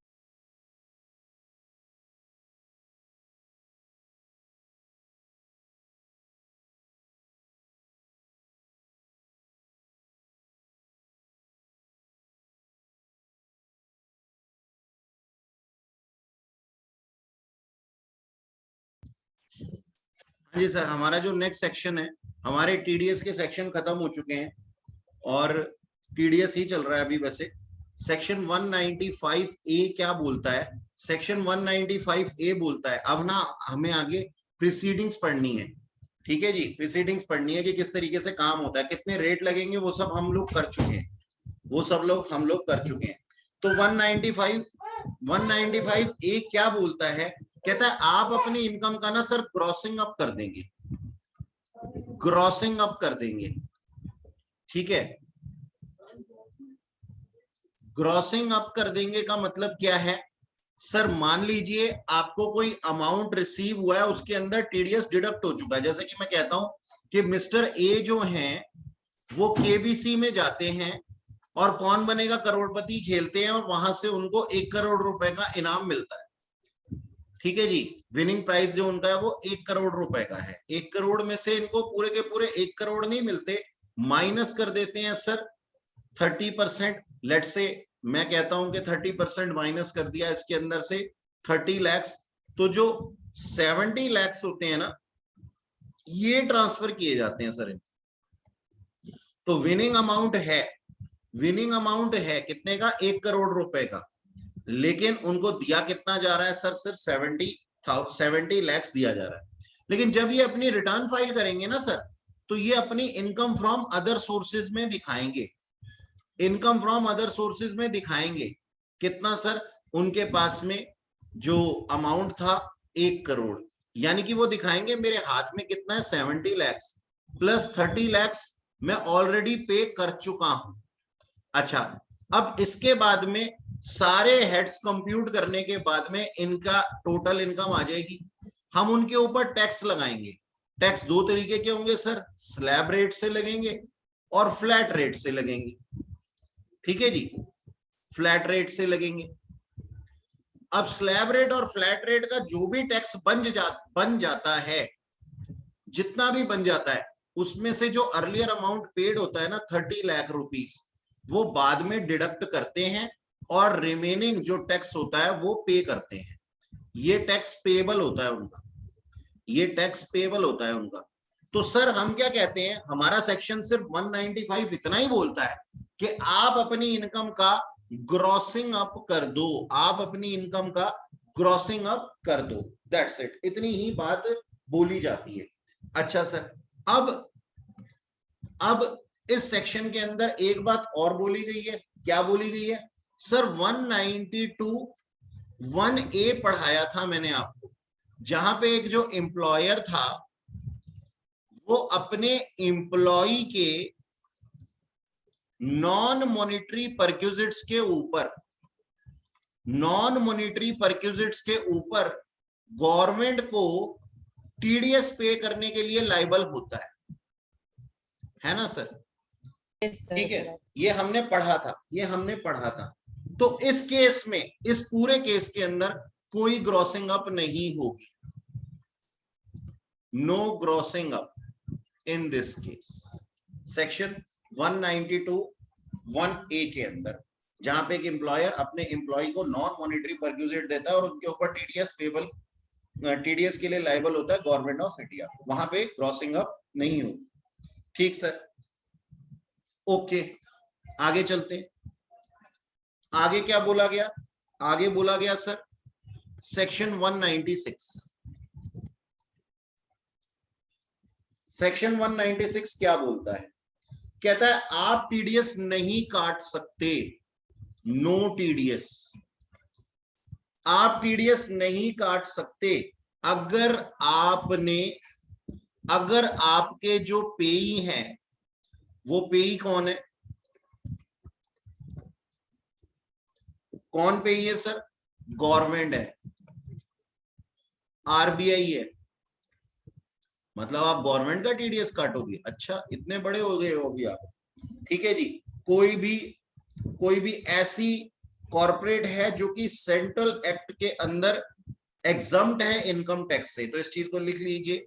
हाँ जी सर, हमारा जो नेक्स्ट सेक्शन है, हमारे टीडीएस के सेक्शन खत्म हो चुके हैं और टीडीएस ही चल रहा है अभी। वैसे सेक्शन 195A क्या बोलता है? सेक्शन 195A बोलता है, अब ना हमें आगे प्रीसीडिंग्स पढ़नी है। ठीक है जी, प्रीसीडिंग्स पढ़नी है कि किस तरीके से काम होता है, कितने रेट लगेंगे, वो सब हम लोग कर चुके हैं, वो सब हम लोग कर चुके हैं। तो 195A क्या बोलता है? कहता है आप अपनी इनकम का ना सर ग्रॉसिंग अप कर देंगे, ग्रॉसिंग अप कर देंगे। ठीक है, ग्रॉसिंग अप कर देंगे का मतलब क्या है सर? मान लीजिए आपको कोई अमाउंट रिसीव हुआ है, उसके अंदर टीडीएस डिडक्ट हो चुका है। जैसे कि मैं कहता हूं कि मिस्टर ए जो हैं वो केबीसी में जाते हैं और कौन बनेगा करोड़पति खेलते हैं, और वहां से उनको 1 करोड़ रुपए का इनाम मिलता है। ठीक है जी, विनिंग प्राइस जो उनका है वो 1 करोड़ रुपए का है। 1 करोड़ में से इनको पूरे के पूरे 1 करोड़ नहीं मिलते, माइनस कर देते हैं सर 30%। लेट से मैं कहता हूं कि 30% माइनस कर दिया इसके अंदर से 30 लाख, तो जो 70 लाख होते हैं ना, ये ट्रांसफर किए जाते हैं सर। तो विनिंग अमाउंट है, विनिंग अमाउंट है कितने का? 1 करोड़ रुपए का, लेकिन उनको दिया कितना जा रहा है सर? सिर्फ 70 लाख दिया जा रहा है। लेकिन जब ये अपनी रिटर्न फाइल करेंगे ना सर, तो ये अपनी इनकम फ्रॉम अदर सोर्सेज में दिखाएंगे, इनकम फ्रॉम अदर सोर्सेज में दिखाएंगे कितना सर? उनके पास में जो अमाउंट था 1 करोड़, यानी कि वो दिखाएंगे मेरे हाथ में कितना है 70 लाख प्लस 30 लाख मैं ऑलरेडी पे कर चुका हूं। अच्छा, अब इसके बाद में सारे हेड्स कंप्यूट करने के बाद में इनका टोटल इनकम आ जाएगी। हम उनके ऊपर टैक्स लगाएंगे। टैक्स दो तरीके के होंगे सर, स्लैब रेट से लगेंगे और फ्लैट रेट से लगेंगे। ठीक है जी, फ्लैट रेट से लगेंगे। अब स्लैब रेट और फ्लैट रेट का जो भी टैक्स बन जाता है, जितना भी बन जाता है, उसमें से जो अर्लियर अमाउंट पेड होता है ना 30 लाख रुपीस, वो बाद में डिडक्ट करते हैं और रिमेनिंग जो टैक्स होता है वो पे करते हैं। ये टैक्स पेबल होता है उनका, ये टैक्स पेबल होता है उनका। तो सर हम क्या कहते हैं, हमारा सेक्शन सिर्फ 195 इतना ही बोलता है कि आप अपनी इनकम का ग्रॉसिंग अप कर दो, आप अपनी इनकम का ग्रॉसिंग अप कर दो, दैट्स इट, इतनी ही बात बोली जाती है। अच्छा सर, अब इस सेक्शन के अंदर एक बात और बोली गई है। क्या बोली गई है सर? 192 1A पढ़ाया था मैंने आपको, जहां पे एक जो एम्प्लॉयर था वो अपने एम्प्लॉय के नॉन मॉनिटरी परक्यूजिट्स के ऊपर, नॉन मॉनिटरी परक्यूजिट्स के ऊपर गवर्नमेंट को टीडीएस पे करने के लिए लायबल होता है ना सर? ठीक है, ये हमने पढ़ा था, ये हमने पढ़ा था। तो इस केस में, इस पूरे केस के अंदर कोई ग्रॉसिंग अप नहीं होगी, no grossing up in this case. Section 192 1A के अंदर, जहां पे एक एम्प्लॉयर अपने एम्प्लॉय को नॉन मॉनिटरी परक्यूजिट देता है और उनके ऊपर टीडीएस पेबल, टीडीएस के लिए लायबल होता है गवर्नमेंट ऑफ इंडिया, वहां पे क्रॉसिंग अप नहीं होगी। ठीक सर, ओके, आगे चलते हैं। आगे क्या बोला गया? आगे बोला गया सर सेक्शन 196। सेक्शन 196 क्या बोलता है? कहता है आप टीडीएस नहीं काट सकते, नो टीडीएस, आप टीडीएस नहीं काट सकते अगर आपके जो पेई हैं, वो पेई कौन है? कौन पेई है सर? गवर्नमेंट है, आरबीआई है, मतलब आप गवर्नमेंट का टीडीएस काटोगे। अच्छा, इतने बड़े हो गए हो अभी आप। ठीक है जी, कोई भी ऐसी कॉर्पोरेट है जो कि सेंट्रल एक्ट के अंदर एग्जम्प्ट है इनकम टैक्स से, तो इस चीज को लिख लीजिए,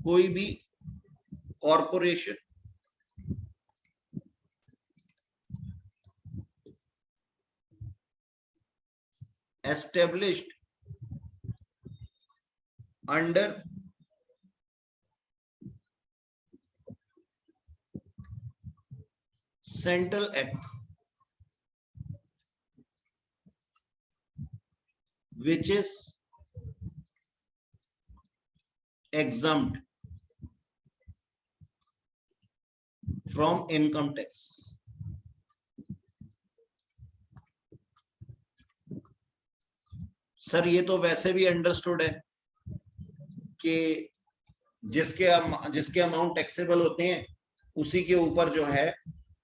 कोई भी corporation established under Central Act which is exempt from income tax। Sir ये तो वैसे भी अंडरस्टूड है कि जिसके अमाउंट टैक्सेबल होते हैं उसी के ऊपर जो है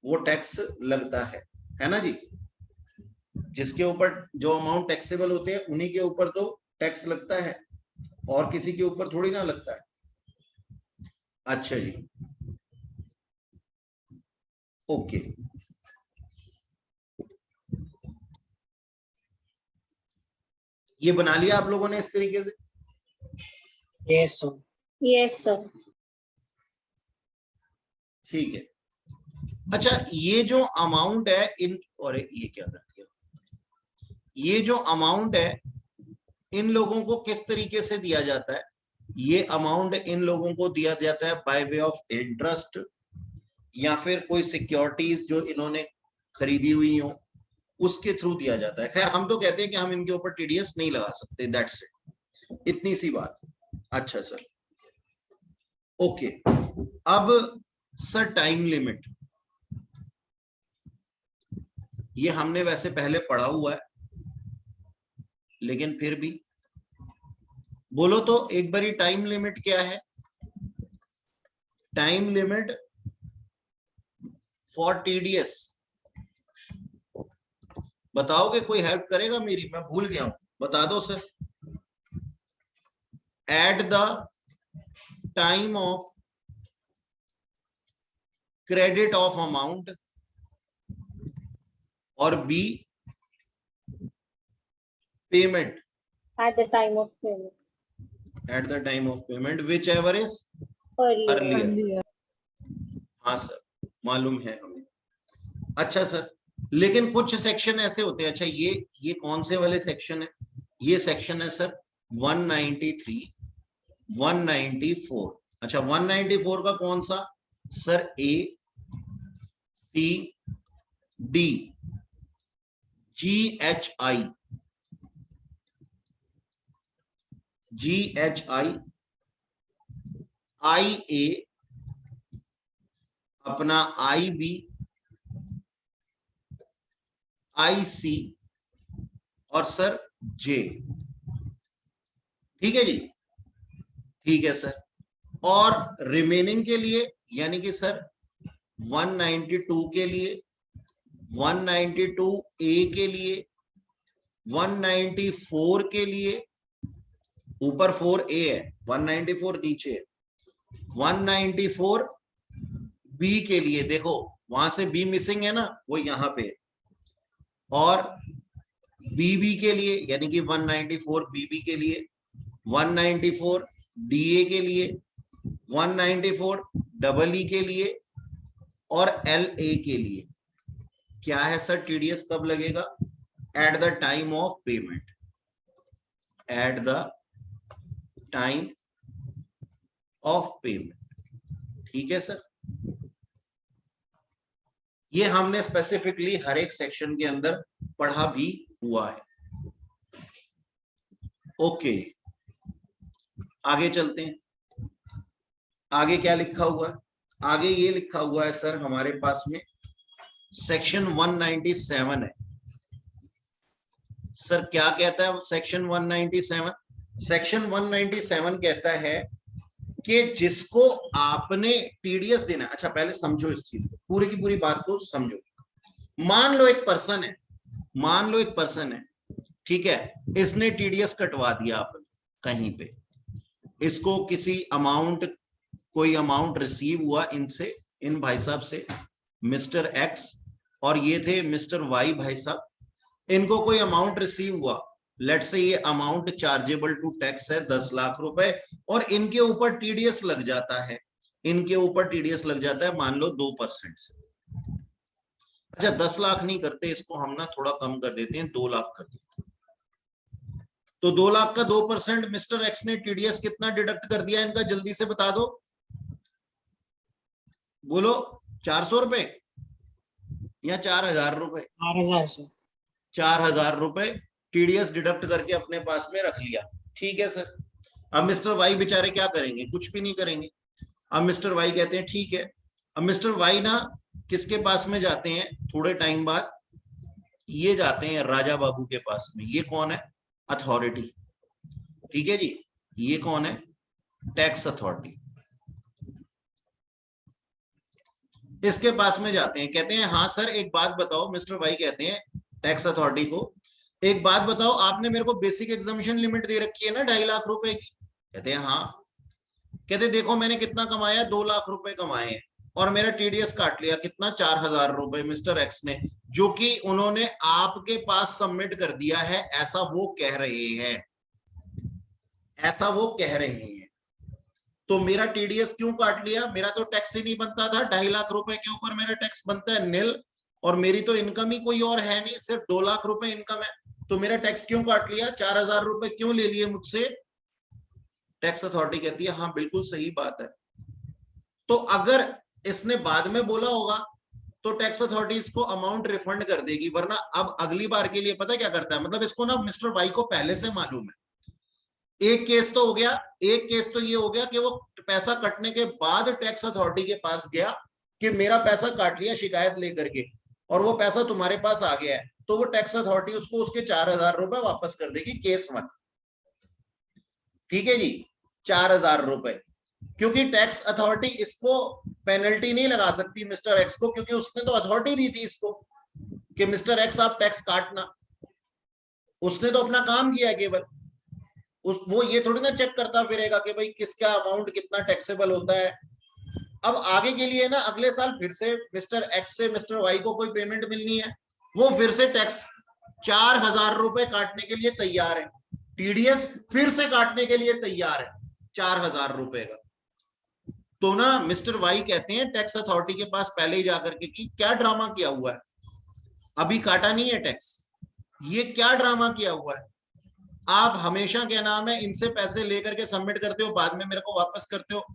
वो टैक्स लगता है ना जी? जिसके ऊपर जो अमाउंट टैक्सेबल होते हैं उन्हीं के ऊपर तो टैक्स लगता है, और किसी के ऊपर थोड़ी ना लगता है। अच्छा जी, ओके, ये बना लिया आप लोगों ने इस तरीके से? Yes sir. Yes sir. ठीक है। अच्छा, ये जो अमाउंट है इन, और ये क्या कर दिया, ये जो अमाउंट है इन लोगों को किस तरीके से दिया जाता है? ये अमाउंट इन लोगों को दिया जाता है बाय वे ऑफ इंटरेस्ट, या फिर कोई सिक्योरिटीज जो इन्होंने खरीदी हुई हो उसके थ्रू दिया जाता है। खैर हम तो कहते हैं कि हम इनके ऊपर टीडीएस नहीं लगा सकते, दैट्स इट, इतनी सी बात। अच्छा सर, ओके। अब सर टाइम लिमिट, ये हमने वैसे पहले पढ़ा हुआ है, लेकिन फिर भी बोलो तो एक बारी टाइम लिमिट क्या है? टाइम लिमिट फॉर टीडीएस बताओगे? कोई हेल्प करेगा मेरी? मैं भूल गया हूं, बता दो sir. At the time of credit of amount, और B payment At the time of payment. At the time of payment whichever is Earlier. Earlier. Earlier. हाँ सर, मालूम है हमें। अच्छा सर, लेकिन कुछ सेक्शन ऐसे होते हैं। अच्छा, ये कौन से वाले सेक्शन है? ये सेक्शन है सर 193, 194। अच्छा, 194 का कौन सा sir? A, C, D, G H I, G H I, I A, अपना आई बी, आई सी, और सर जे। ठीक है जी, ठीक है सर। और रिमेनिंग के लिए यानी कि सर 192 के लिए, 192 ए के लिए, 194 के लिए, ऊपर 4 ए है, 194 नीचे है, 194 बी के लिए, देखो वहां से बी मिसिंग है ना, वो यहां पे, और बीबी के लिए यानी कि 194 बीबी के लिए, 194 डीए के लिए, 194 डबल ई के लिए, और एल ए के लिए। क्या है सर? टीडीएस कब लगेगा? Eight the time of payment, eight the time of payment. ठीक है सर, ये हमने स्पेसिफिकली हर एक सेक्शन के अंदर पढ़ा भी हुआ है। ओके, आगे चलते हैं। आगे क्या लिखा हुआ है? आगे ये लिखा हुआ है सर हमारे पास में सेक्शन 197 है। सर क्या कहता है सेक्शन 197? सेक्शन 197 कहता है कि जिसको आपने टीडीएस देना है। अच्छा, पहले समझो इस चीज को, पूरी की पूरी बात को समझो। मान लो एक पर्सन है, मान लो एक पर्सन है, ठीक है, इसने टीडीएस कटवा दिया आपने कहीं पे, इसको किसी अमाउंट, कोई अमाउंट रिसीव हुआ इनसे, इन भाई साहब से, मिस्टर एक्स, और ये थे मिस्टर वाई भाई साहब। इनको कोई अमाउंट रिसीव हुआ, लेट्स से ये अमाउंट चार्जेबल टू टैक्स है 10 लाख रुपए, और इनके ऊपर टीडीएस लग जाता है, इनके ऊपर टीडीएस लग जाता है मान लो 2% से। अच्छा, 10 लाख नहीं करते इसको हम ना, थोड़ा कम कर देते हैं, 2 लाख कर देते हैं। तो 2 लाख का 2% मिस्टर एक्स ने टीडीएस कितना डिडक्ट कर दिया इनका? जल्दी से बता दो, बोलो। 400 रुपए या 4000 रुपए? 4000 से। 4000 रुपए टीडीएस डिडक्ट करके अपने पास में रख लिया। ठीक है सर, अब मिस्टर वाई बेचारे क्या करेंगे? कुछ भी नहीं करेंगे। अब मिस्टर वाई कहते हैं ठीक है। अब मिस्टर वाई ना किसके पास में जाते हैं थोड़े टाइम बाद? ये जाते हैं राजा बाबू के पास में। ये कौन है? अथॉरिटी। ठीक है जी, ये कौन है? Tax authority. इसके पास में जाते हैं, कहते हैं हाँ सर एक बात बताओ। मिस्टर वाई कहते हैं टैक्स अथॉरिटी को, एक बात बताओ, आपने मेरे को बेसिक एग्जामिशन लिमिट दे रखी है ना 2.5 लाख रुपए की। कहते हैं हाँ। कहते देखो मैंने कितना कमाया, 2 लाख रुपए कमाए हैं, और मेरा टीडीएस काट लिया कितना? 4000 रुपए मिस्टर एक्स ने, जो कि उन्होंने आपके पास सबमिट कर दिया है, ऐसा वो कह रहे हैं, ऐसा वो कह रहे हैं। तो मेरा टीडीएस क्यों काट लिया? मेरा तो टैक्स ही नहीं बनता था, 2.5 लाख रुपए के ऊपर मेरा टैक्स बनता है निल, और मेरी तो इनकम ही कोई और है नहीं, सिर्फ 2 लाख रुपए इनकम है, तो मेरा टैक्स क्यों काट लिया? 4000 रुपए क्यों ले लिए मुझसे? टैक्स अथॉरिटी कहती है हाँ बिल्कुल सही बात है। तो अगर इसने बाद में बोला होगा तो टैक्स अथॉरिटी इसको अमाउंट रिफंड कर देगी, वरना अब अगली बार के लिए पता क्या करता है, मतलब इसको ना मिस्टर वाई को पहले से मालूम है। एक केस तो हो गया, एक केस तो ये हो गया कि वो पैसा कटने के बाद टैक्स अथॉरिटी के पास गया कि मेरा पैसा काट लिया शिकायत लेकर के, और वो पैसा तुम्हारे पास आ गया है, तो वो टैक्स अथॉरिटी उसको उसके 4000 रुपए वापस कर देगी। केस 1। ठीक है जी, 4,000 रुपए, क्योंकि टैक्स अथॉरिटी इसको पेनल्टी नहीं लगा सकती मिस्टर एक्स को, क्योंकि उसने तो अथॉरिटी दी थी इसको कि मिस्टर एक्स आप टैक्स काटना, उसने तो अपना काम किया केवल। वो ये थोड़ी ना चेक करता फिरेगा कि भाई किसका अमाउंट कितना टैक्सेबल होता है। अब आगे के लिए ना अगले साल फिर से मिस्टर एक्स से मिस्टर वाई को कोई पेमेंट मिलनी है, वो फिर से टैक्स 4,000 रुपए काटने के लिए तैयार है, टीडीएस फिर से काटने के लिए तैयार है 4,000 रुपए का। तो ना मिस्टर वाई कहते हैं टैक्स अथॉरिटी के पास पहले ही जाकर के कि क्या ड्रामा किया हुआ है, अभी काटा नहीं है टैक्स, ये क्या ड्रामा किया हुआ है, आप हमेशा क्या नाम है इनसे पैसे लेकर के सबमिट करते हो, बाद में मेरे को वापस करते हो।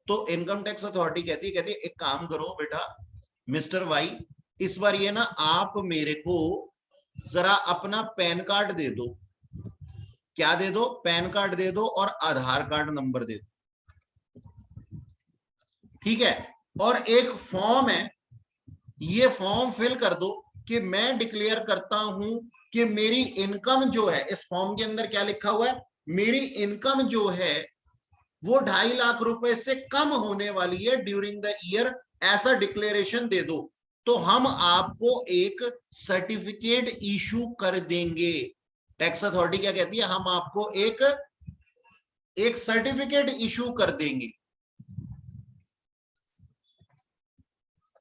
तो इनकम टैक्स अथॉरिटी कहती है एक काम करो बेटा मिस्टर वाई, इस बार ये ना आप मेरे को जरा अपना पैन कार्ड दे दो। क्या दे दो? पैन कार्ड दे दो और आधार कार्ड नंबर दे दो, ठीक है। और एक फॉर्म है, ये फॉर्म फिल कर दो कि मैं डिक्लेयर करता हूं कि मेरी इनकम जो है, इस फॉर्म के अंदर क्या लिखा हुआ है, मेरी इनकम जो है वो 2.5 लाख रुपए से कम होने वाली है ड्यूरिंग द ईयर, ऐसा डिक्लेरेशन दे दो, तो हम आपको एक सर्टिफिकेट इशू कर देंगे। टैक्स अथॉरिटी क्या कहती है, हम आपको एक सर्टिफिकेट इशू कर देंगे,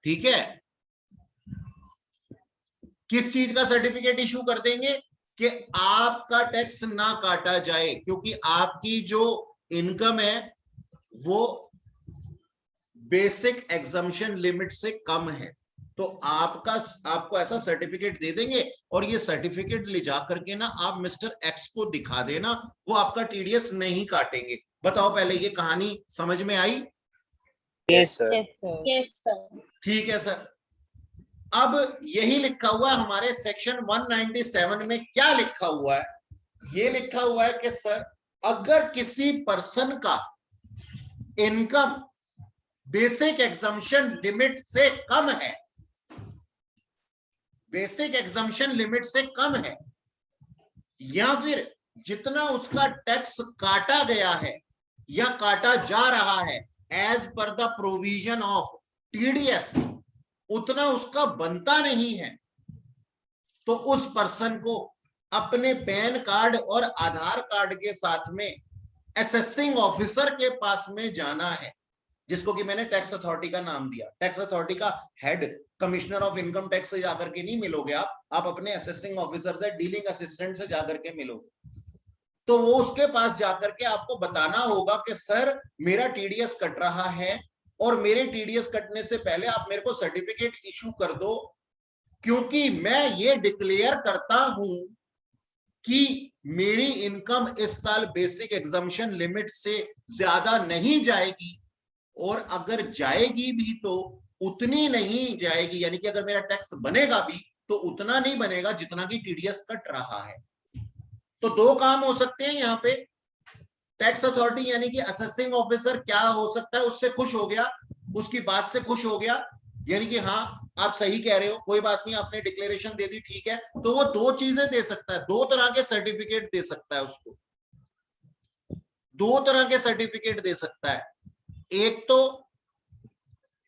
ठीक है। किस चीज का सर्टिफिकेट इशू कर देंगे? कि आपका टैक्स ना काटा जाए, क्योंकि आपकी जो इनकम है वो बेसिक एग्जम्पशन लिमिट से कम है, तो आपको ऐसा सर्टिफिकेट दे देंगे, और ये सर्टिफिकेट ले जा करके ना आप मिस्टर एक्स को दिखा देना, वो आपका टीडीएस नहीं काटेंगे। बताओ पहले ये कहानी समझ में आई? Yes sir. Yes sir. ठीक है सर। अब यही लिखा हुआ है हमारे सेक्शन 197 में, क्या लिखा हुआ है, ये लिखा हुआ है कि सर अगर किसी पर्सन का इनकम बेसिक एग्जम्पशन लिमिट से कम है, बेसिक एग्जम्पशन लिमिट से कम है, या फिर जितना उसका टैक्स काटा गया है या काटा जा रहा है as per the provision of TDS, उतना उसका बनता नहीं है, तो उस पर्सन को अपने पैन कार्ड और आधार कार्ड के साथ में असेसिंग ऑफिसर के पास में जाना है, जिसको कि मैंने टैक्स अथॉरिटी का नाम दिया। टैक्स अथॉरिटी का head commissioner of income tax से जाकर के नहीं मिलोगे आप अपने असेसिंग ऑफिसर से, डीलिंग असिस्टेंट से जाकर के मिलोगे। तो वो उसके पास जाकर के आपको बताना होगा कि सर मेरा टीडीएस कट रहा है, और मेरे टीडीएस कटने से पहले आप मेरे को सर्टिफिकेट इशू कर दो, क्योंकि मैं ये डिक्लेयर करता हूं कि मेरी इनकम इस साल बेसिक एग्जम्पशन लिमिट से ज्यादा नहीं जाएगी, और अगर जाएगी भी तो उतनी नहीं जाएगी, यानी कि अगर मेरा टैक्स बनेगा भी तो उतना नहीं बनेगा जितना कि टीडीएस कट रहा है। तो दो काम हो सकते हैं यहाँ पे, टैक्स अथॉरिटी यानी कि असेसिंग ऑफिसर क्या हो सकता है, उससे खुश हो गया, उसकी बात से खुश हो गया, यानी कि हाँ आप सही कह रहे हो, कोई बात नहीं, आपने डिक्लेरेशन दे दी, ठीक है, तो वो दो चीजें दे सकता है, दो तरह के सर्टिफिकेट दे सकता है उसको, दो तरह के सर्टिफिकेट दे सकता है। एक तो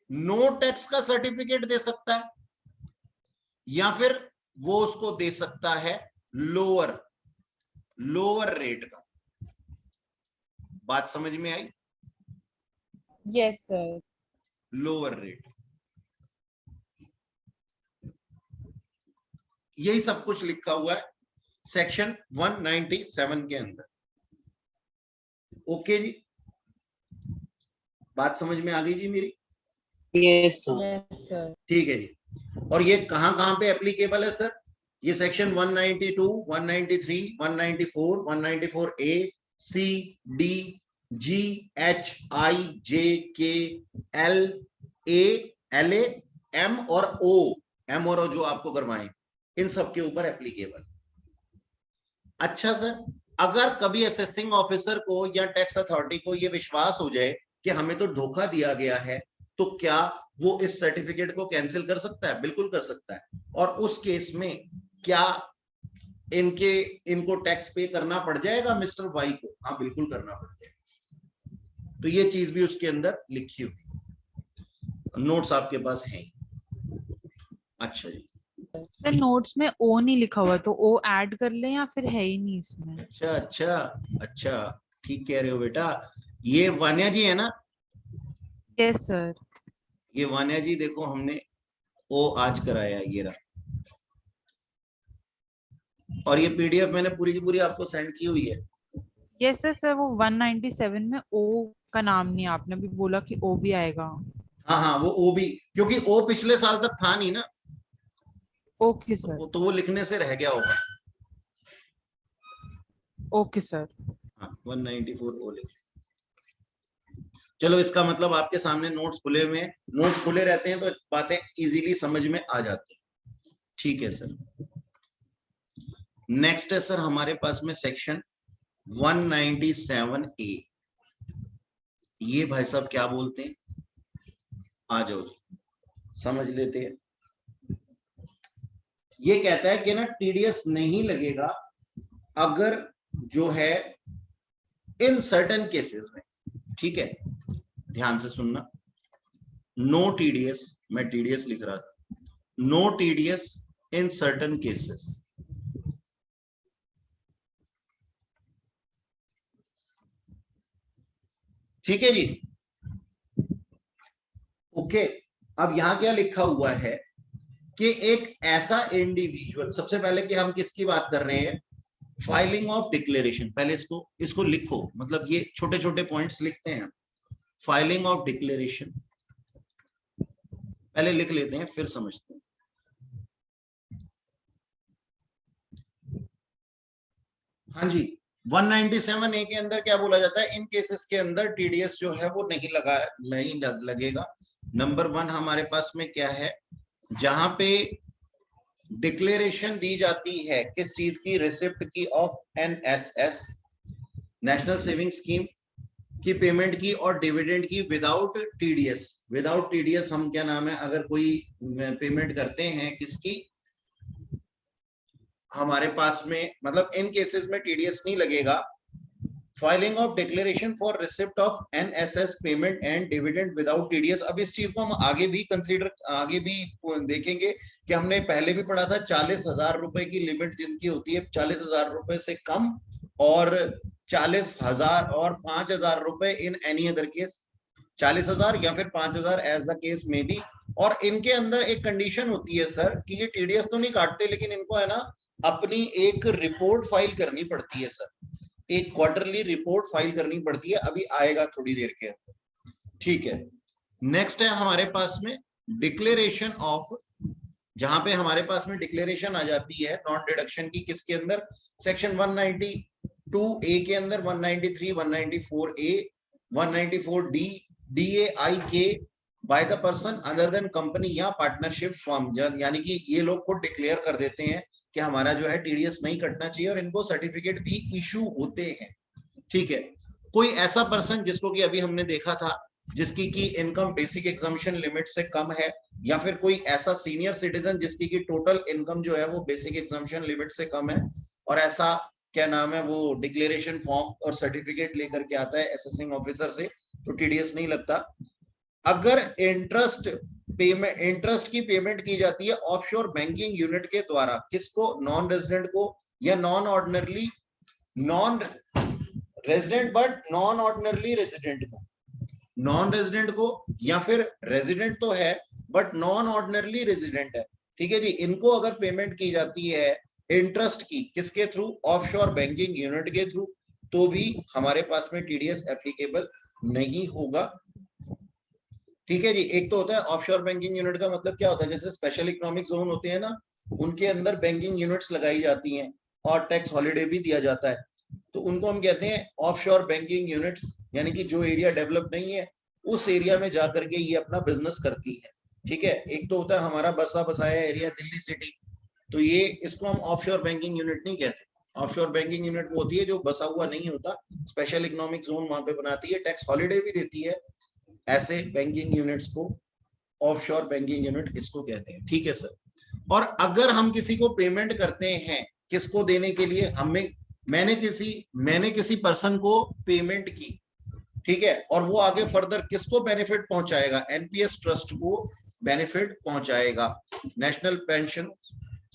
नो टैक्स का सर्टिफिकेट दे सकता है, या फिर वो उसको दे सकता है लोअर रेट का। बात समझ में आई? Yes sir. लोअर रेट, यही सब कुछ लिखा हुआ है सेक्शन 197 के अंदर। ओके जी, बात समझ में आ गई जी मेरी? Yes sir. Yes sir. ठीक है जी। और ये कहां कहां पे एप्लीकेबल है सर? ये सेक्शन 192, 193, 194, 194 ए, सी, डी, जी, एच, आई, जे, के, एल, ए, एल, ए, एम और ओ, एम और ओ जो आपको करवाएं, इन सब के ऊपर एप्लीकेबल। अच्छा सर, अगर कभी असेसिंग ऑफिसर को या टैक्स अथॉरिटी को यह विश्वास हो जाए कि हमें तो धोखा दिया गया है, तो क्या वो इस सर्टिफिकेट को कैंसिल कर सकता है? बिल्कुल कर सकता है। और उस केस में क्या इनको टैक्स पे करना पड़ जाएगा मिस्टर वाई को? हाँ बिल्कुल करना पड़ जाएगा। तो ये चीज भी उसके अंदर लिखी हुई, नोट्स आपके पास है। अच्छा जी, सर नोट्स में ओ नहीं लिखा हुआ, तो ओ ऐड कर ले या फिर है ही नहीं इसमें? अच्छा अच्छा अच्छा, ठीक कह रहे हो बेटा। ये वान्या जी है ना? Yes sir. ये वान्या जी देखो, हमने ओ आज कराया, ये रहा। और ये पीडीएफ मैंने पूरी की पूरी आपको सेंड की हुई है। Yes sir. सर वो 197 में ओ का नाम नहीं, आपने भी बोला कि ओ भी आएगा। हाँ हाँ, वो ओ भी, क्योंकि ओ पिछले साल तक था नहीं ना, ओके सर। तो वो लिखने से रह गया होगा। Okay sir. हाँ 194 ओ लिख। चलो, इसका मतलब आपके सामने नोट्स खुले हुए हैं। नोट्स खुले रहते हैं तो बातें इजीली समझ में आ जाती हैं। ठीक है सर। नेक्स्ट है सर हमारे पास में सेक्शन 197A। ये भाई साहब क्या बोलते हैं, आ जाओ जी, समझ लेते हैं। ये कहता है कि ना टीडीएस नहीं लगेगा अगर जो है इन सर्टेन केसेस में, ठीक है, ध्यान से सुनना, नो टीडीएस, मैं टीडीएस लिख रहा था, no TDS in certain cases. ठीक है जी, ओके। अब यहां क्या लिखा हुआ है कि एक ऐसा इंडिविजुअल, सबसे पहले कि हम किसकी बात कर रहे हैं, फाइलिंग ऑफ डिक्लेरेशन। पहले इसको लिखो, मतलब ये छोटे छोटे पॉइंट्स लिखते हैं। फाइलिंग ऑफ डिक्लेरेशन पहले लिख लेते हैं, फिर समझते हैं। हाँ जी, 197A के अंदर क्या बोला जाता है, इन केसेस के अंदर टीडीएस जो है वो नहीं लगेगा। नंबर 1 हमारे पास में क्या है, जहां पे डिक्लेरेशन दी जाती है किस चीज की, रिसिप्ट की of NSS, national saving scheme की पेमेंट की, और डिविडेंड की विदाउट टीडीएस। विदाउट टीडीएस हम क्या नाम है, अगर कोई पेमेंट करते हैं किसकी, हमारे पास में, मतलब इन केसेस में टीडीएस नहीं लगेगा। Filing of declaration for receipt of NSS payment and dividend without TDS. अब इस चीज को हम आगे भी देखेंगे कि हमने पहले भी पढ़ा था, 40,000 रुपए की लिमिट जिनकी होती है, 40,000 रुपए से कम, और 40,000 और 5,000 रुपए इन एनी अदर केस, 40,000 या फिर 5,000 एज द केस में भी। और इनके अंदर एक कंडीशन होती है सर कि ये टीडीएस तो नहीं काटते, लेकिन इनको है ना अपनी एक रिपोर्ट फाइल करनी पड़ती है सर, एक क्वार्टरली रिपोर्ट फाइल करनी पड़ती है, अभी आएगा थोड़ी देर के अंदर। ठीक है, नेक्स्ट है हमारे पास में डिक्लेरेशन ऑफ, जहां पे हमारे पास में डिक्लेरेशन आ जाती है नॉन डिडक्शन की, किसके अंदर, सेक्शन 192A के अंदर, 193, 194A, 194D, DAIK by the person other than company या पार्टनरशिप फर्म। यानी कि ये लोग खुद डिक्लेयर कर देते हैं कि हमारा जो है टीडीएस नहीं कटना चाहिए, और इनको सर्टिफिकेट भी इशू होते हैं। ठीक है, कोई ऐसा पर्सन जिसको कि अभी हमने देखा था, जिसकी की इनकम बेसिक एग्जम्पशन लिमिट से कम है, या फिर कोई ऐसा सीनियर सिटीजन जिसकी की टोटल इनकम जो है वो बेसिक एग्जम्पशन लिमिट से कम है, और ऐसा क्या नाम है वो डिक्लेरेशन फॉर्म और सर्टिफिकेट लेकर के आता है असेसिंग ऑफिसर से, तो टीडीएस नहीं लगता। अगर इंटरेस्ट की पेमेंट की जाती है ऑफशोर बैंकिंग यूनिट के द्वारा, किसको, नॉन रेजिडेंट को, या non ordinary non resident but non ordinary resident को, नॉन रेजिडेंट को, या फिर रेजिडेंट तो है बट नॉन ऑर्डिनरी रेजिडेंट है। ठीक है जी, इनको अगर पेमेंट की जाती है इंटरेस्ट की, किसके थ्रू, ऑफशोर बैंकिंग यूनिट के थ्रू, तो भी हमारे पास में टीडीएस एप्लीकेबल नहीं होगा। ठीक है जी, एक तो होता है ऑफशोर बैंकिंग यूनिट का मतलब क्या होता है, जैसे स्पेशल इकोनॉमिक जोन होते हैं ना, उनके अंदर बैंकिंग यूनिट्स लगाई जाती हैं और टैक्स हॉलिडे भी दिया जाता है, तो उनको हम कहते हैं ऑफशोर बैंकिंग यूनिट्स। यानी कि जो एरिया डेवलप नहीं है उस एरिया में जाकर के ये अपना बिजनेस करती है। ठीक है, एक तो होता है हमारा बसा बसाया एरिया दिल्ली सिटी, तो ये इसको हम ऑफशोर बैंकिंग यूनिट नहीं कहते। ऑफशोर बैंकिंग यूनिट वो होती है जो बसा हुआ नहीं होता, स्पेशल इकोनॉमिक जोन वहां पे बनाती है, टैक्स हॉलिडे भी देती है, ऐसे बैंकिंग यूनिट्स को ऑफशोर बैंकिंग यूनिट इसको कहते हैं। ठीक है सर, और अगर हम किसी को पेमेंट करते हैं किसको देने के लिए? मैंने किसी पर्सन को पेमेंट की, ठीक है, और वो आगे फर्दर किसको बेनिफिट पहुंचाएगा? एनपीएस ट्रस्ट को बेनिफिट पहुंचाएगा। नेशनल पेंशन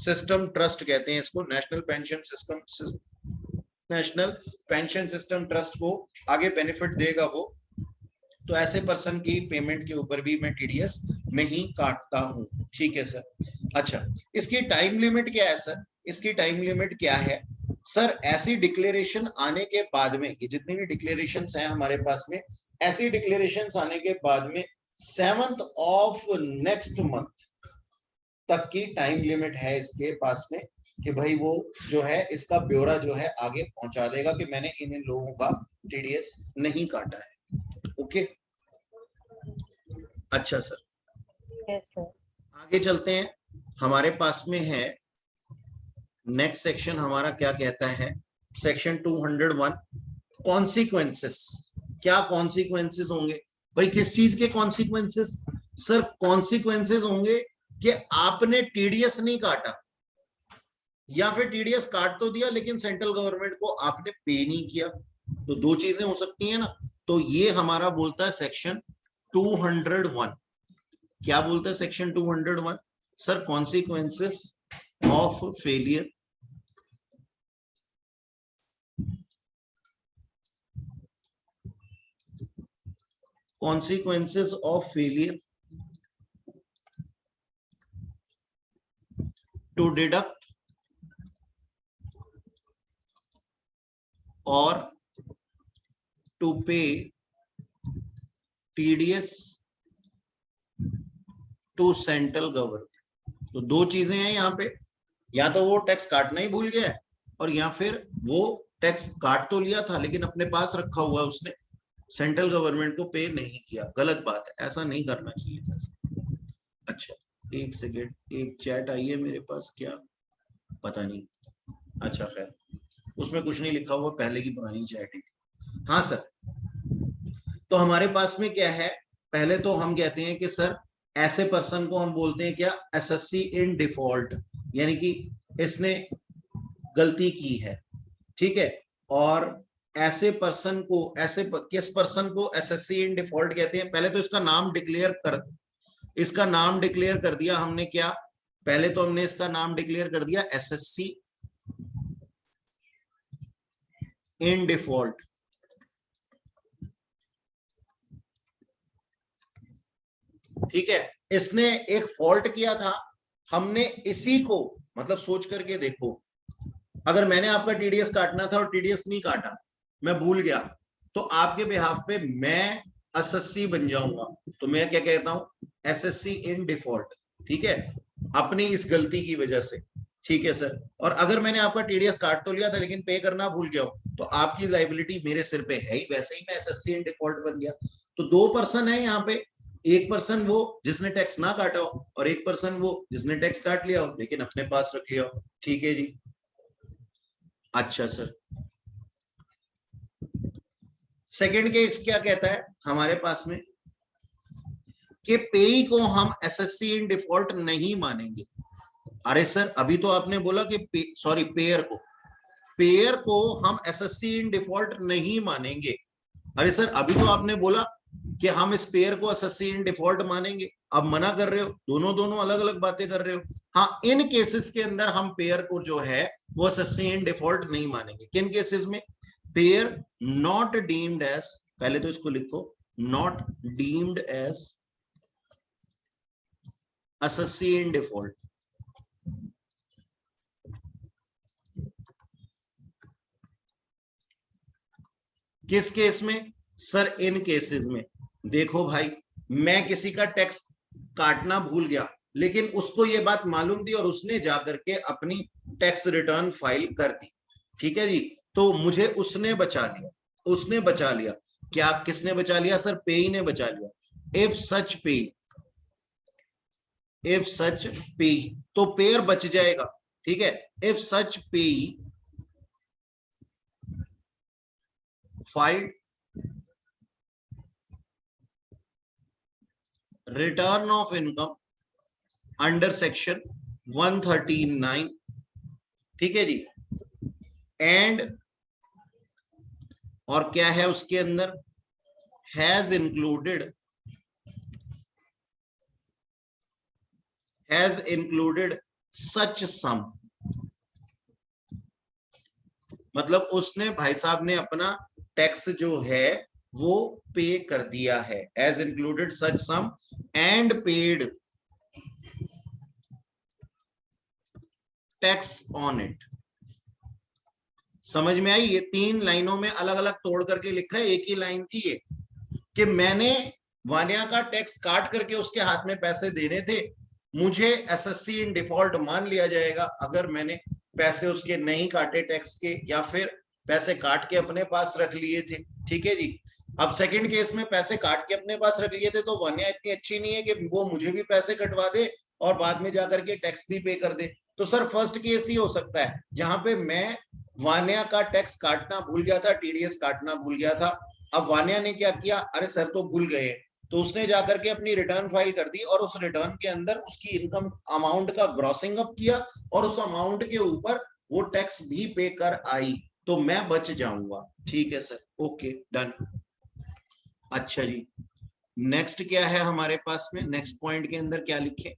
सिस्टम ट्रस्ट कहते हैं इसको, नेशनल पेंशन सिस्टम ट्रस्ट को आगे बेनिफिट देगा वो। तो ऐसे पर्सन की पेमेंट के ऊपर भी मैं टीडीएस नहीं काटता हूं, ठीक है सर। अच्छा, इसकी टाइम लिमिट क्या है सर? इसकी टाइम लिमिट क्या है सर? ऐसी डिक्लेरेशन आने के बाद में, ये जितनी भी डिक्लेरेशंस हैं हमारे पास में, ऐसी डिक्लेरेशंस आने के बाद में 7th ऑफ नेक्स्ट मंथ तक की टाइम लिमिट है इसके पास में, कि भाई वो जो है इसका ब्यौरा जो है आगे पहुंचा देगा कि मैंने इन लोगों का टीडीएस नहीं काटा है। ओके, अच्छा सर, Yes, sir. आगे चलते हैं। हमारे पास में है नेक्स्ट सेक्शन, हमारा क्या कहता है? Section 201 consequences. क्या कॉन्सिक्वेंसेस होंगे भाई? किस चीज के कॉन्सिक्वेंसेस सर? कॉन्सिक्वेंसेस होंगे कि आपने टीडीएस नहीं काटा, या फिर टीडीएस काट तो दिया लेकिन सेंट्रल गवर्नमेंट को आपने पे नहीं किया। तो दो चीजें हो सकती हैं ना। तो ये हमारा बोलता है सेक्शन 201। क्या बोलता है section 201 sir? Consequences of failure to deduct or to pay TDS to central government. तो दो चीजें हैं यहाँ पे, या तो वो टैक्स काटना ही भूल गया है, और या फिर वो टैक्स काट तो लिया था लेकिन अपने पास रखा हुआ उसने सेंट्रल गवर्नमेंट को पे नहीं किया। गलत बात है, ऐसा नहीं करना चाहिए था। अच्छा, एक सेकेंड, एक चैट आई है मेरे पास, क्या पता नहीं। अच्छा खैर, उसमें कुछ नहीं लिखा हुआ, पहले की पुरानी चैट है। हाँ सर, तो हमारे पास में क्या है? पहले तो हम कहते हैं कि सर ऐसे पर्सन को हम बोलते हैं क्या? एसएससी इन डिफॉल्ट, यानी कि इसने गलती की है, ठीक है। और ऐसे पर्सन को, किस पर्सन को एसएससी इन डिफॉल्ट कहते हैं? पहले तो इसका नाम डिक्लेयर कर दिया हमने। क्या? पहले तो हमने इसका नाम डिक्लेयर कर दिया एसएससी इन डिफॉल्ट, ठीक है। इसने एक फॉल्ट किया था, हमने इसी को, मतलब सोच करके देखो, अगर मैंने आपका टीडीएस काटना था और टीडीएस नहीं काटा, मैं भूल गया, तो आपके बिहाफ पे मैं एसएससी बन जाऊंगा। तो मैं क्या कहता हूं? एसएससी इन डिफॉल्ट, ठीक है, अपनी इस गलती की वजह से, ठीक है सर। और अगर मैंने आपका टीडीएस काट तो लिया था लेकिन पे करना भूल गया हूं, तो आपकी लाइबिलिटी मेरे सिर पे है ही, वैसे ही मैं एसएससी इन डिफॉल्ट बन गया। तो दो पर्सन है यहाँ पे, एक पर्सन वो जिसने टैक्स ना काटा हो, और एक पर्सन वो जिसने टैक्स काट लिया हो लेकिन अपने पास रख लिया हो, ठीक है जी। अच्छा सर, सेकंड केस क्या कहता है हमारे पास में? कि पेई को हम एसएससी इन डिफॉल्ट नहीं मानेंगे। अरे सर, अभी तो आपने बोला कि पेयर को हम एसएससी इन डिफॉल्ट नहीं मानेंगे। अरे सर, अभी तो आपने बोला कि हम इस पेयर को एसएससी इन डिफॉल्ट मानेंगे। अब मना कर रहे हो, दोनों अलग अलग बातें कर रहे हो। हाँ, इन केसेस के अंदर हम पेयर को जो है वो एसएससी इन डिफॉल्ट नहीं मानेंगे। किन केसेस में? पेयर नॉट डीम्ड एज, पहले तो इसको लिखो, not deemed as SSC in default. किस केस में सर? इन केसेस में। देखो भाई, मैं किसी का टैक्स काटना भूल गया लेकिन उसको ये बात मालूम थी और उसने जाकर के अपनी टैक्स रिटर्न फाइल कर दी, ठीक है जी। तो मुझे उसने बचा लिया। क्या किसने बचा लिया सर? पेई ने बचा लिया। इफ सच पेई, तो पेयर बच जाएगा, ठीक है। इफ सच पेई filed return of income under section 139, ठीक है जी। एंड और क्या है उसके अंदर, हैज इंक्लूडेड सच सम, मतलब उसने भाई साहब ने अपना टैक्स जो है वो पे कर दिया है, as included such sum and paid tax on it. समझ में आई? ये 3 लाइनों में अलग अलग तोड़ करके लिखा है, एक ही लाइन थी ये, कि मैंने वानिया का टैक्स काट करके उसके हाथ में पैसे देने थे, मुझे एसएससी इन डिफॉल्ट मान लिया जाएगा अगर मैंने पैसे उसके नहीं काटे टैक्स के, या फिर पैसे काट के अपने पास रख लिए थे। ठीक है जी। अब सेकंड केस में पैसे काट के अपने पास रख लिए थे, तो वानिया इतनी अच्छी नहीं है कि वो मुझे भी पैसे कटवा दे और बाद में जाकर के टैक्स भी पे कर दे। तो सर फर्स्ट केस ही हो सकता है जहां पे मैं वानिया का टैक्स काटना भूल गया था, टीडीएस काटना भूल गया था। अब वानिया ने क्या किया, अरे सर तो भूल गए, तो उसने जाकर के अपनी रिटर्न फाइल कर दी और उस रिटर्न के अंदर उसकी इनकम अमाउंट का ग्रॉसिंग अप किया और उस अमाउंट के ऊपर वो टैक्स भी पे कर आई, तो मैं बच जाऊंगा। ठीक है सर, ओके डन। अच्छा जी, नेक्स्ट क्या है हमारे पास में, नेक्स्ट पॉइंट के अंदर क्या लिखे,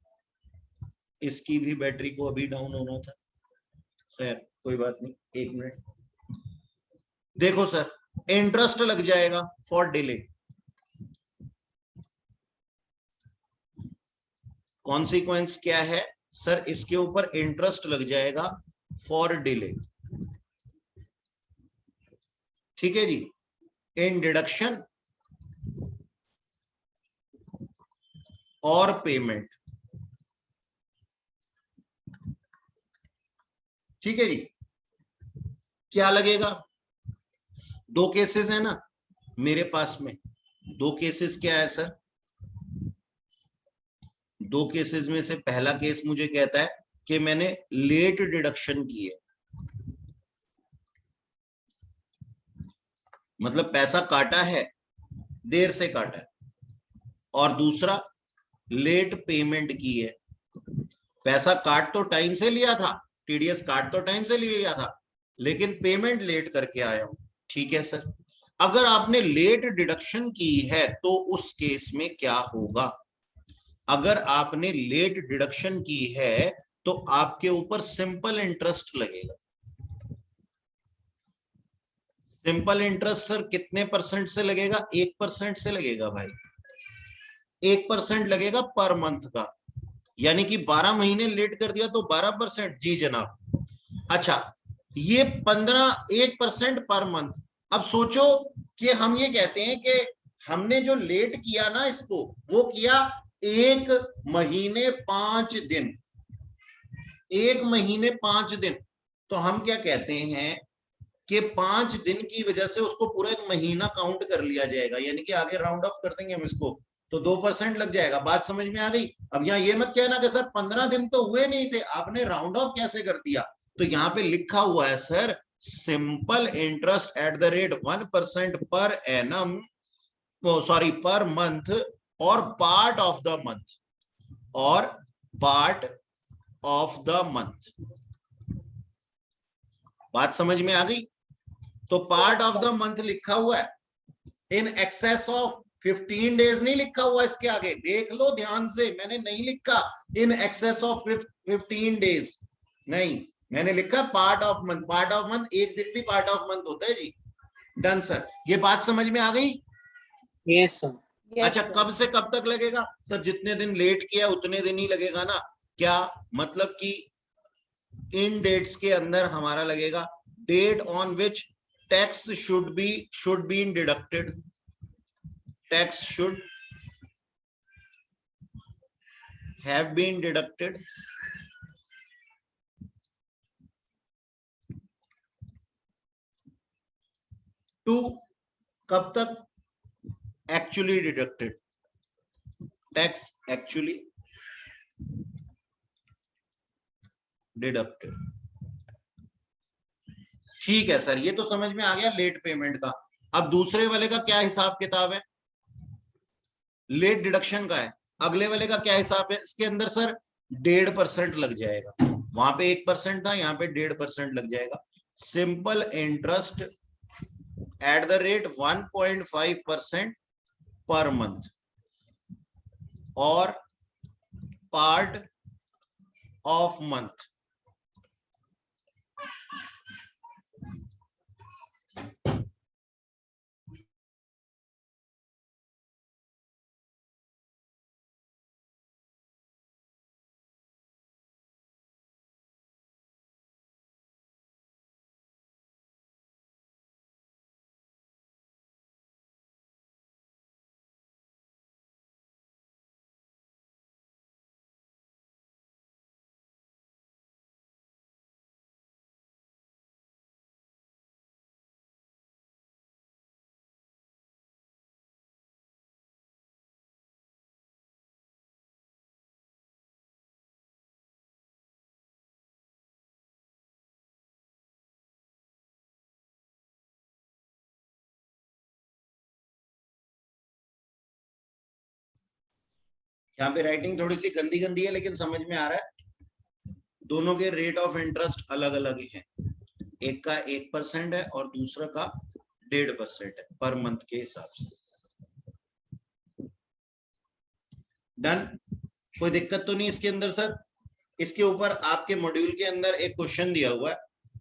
इसकी भी बैटरी को अभी डाउन होना था, खैर कोई बात नहीं, 1 मिनट। देखो सर, इंटरेस्ट लग जाएगा फॉर डिले, कॉन्सिक्वेंस क्या है सर, इसके ऊपर इंटरेस्ट लग जाएगा फॉर डिले। ठीक है जी, इन डिडक्शन और पेमेंट। ठीक है जी, क्या लगेगा, 2 केसेस है ना मेरे पास में, 2 केसेस क्या है सर, 2 केसेस में से पहला केस मुझे कहता है कि मैंने लेट डिडक्शन की है, मतलब पैसा काटा है, देर से काटा है, और दूसरा लेट पेमेंट की है, पैसा काट तो टाइम से लिया था, टीडीएस काट तो टाइम से लिया था, लेकिन पेमेंट लेट करके आया हूं। ठीक है सर, अगर आपने लेट डिडक्शन की है तो उस केस में क्या होगा, अगर आपने लेट डिडक्शन की है तो आपके ऊपर सिंपल इंटरेस्ट लगेगा। सिंपल इंटरेस्ट सर कितने परसेंट से लगेगा, 1% से लगेगा भाई, 1% लगेगा पर मंथ का, यानी कि 12 महीने लेट कर दिया तो 12%। जी जनाब। अच्छा, ये 1% पर मंथ। अब सोचो कि हम ये कहते हैं कि हमने जो लेट किया ना इसको, वो किया 1 महीने 5 दिन, 1 महीने 5 दिन, तो हम क्या कहते हैं कि 5 दिन की वजह से उसको पूरा 1 महीना काउंट कर लिया जाएगा, यानी कि आगे राउंड ऑफ कर देंगे हम इसको, तो 2% लग जाएगा। बात समझ में आ गई? अब यहाँ ये मत कहना कि सर 15 दिन तो हुए नहीं थे, आपने राउंड ऑफ कैसे कर दिया, तो यहाँ पे लिखा हुआ है sir, simple interest at the rate 1% per annum, sorry per month, और पार्ट ऑफ द मंथ, और पार्ट ऑफ द मंथ। बात समझ में आ गई? तो पार्ट ऑफ द मंथ लिखा हुआ है, इन एक्सेस ऑफ 15 डेज नहीं लिखा हुआ इसके आगे, देख लो ध्यान से, मैंने नहीं लिखा इन एक्सेस ऑफ 15 डेज, नहीं, मैंने लिखा part of month. Part of month 1 दिन भी पार्ट ऑफ मंथ होता है जी। डन सर, ये बात समझ में आ गई? Yes sir. अच्छा, कब से कब तक लगेगा सर, जितने दिन लेट किया उतने दिन ही लगेगा ना, क्या मतलब कि इन डेट्स के अंदर हमारा लगेगा date on which tax should be deducted, tax should have been deducted, to कब तक actually deducted, tax actually deducted. ठीक है सर, ये तो समझ में आ गया लेट पेमेंट का। अब दूसरे वाले का क्या हिसाब किताब है, लेट डिडक्शन का है, अगले वाले का क्या हिसाब है, इसके अंदर सर 1.5% लग जाएगा। वहां पे 1% था, यहाँ पे 1.5% लग जाएगा। Simple interest at the rate 1.5% per month और पार्ट ऑफ मंथ। यहाँ पे राइटिंग थोड़ी सी गंदी गंदी है, लेकिन समझ में आ रहा है। दोनों के रेट ऑफ इंटरेस्ट अलग अलग ही है, एक का 1% है और दूसरा का 1.5% है पर मंथ के हिसाब से। डन, कोई दिक्कत तो नहीं इसके अंदर सर? इसके ऊपर आपके मॉड्यूल के अंदर एक क्वेश्चन दिया हुआ है,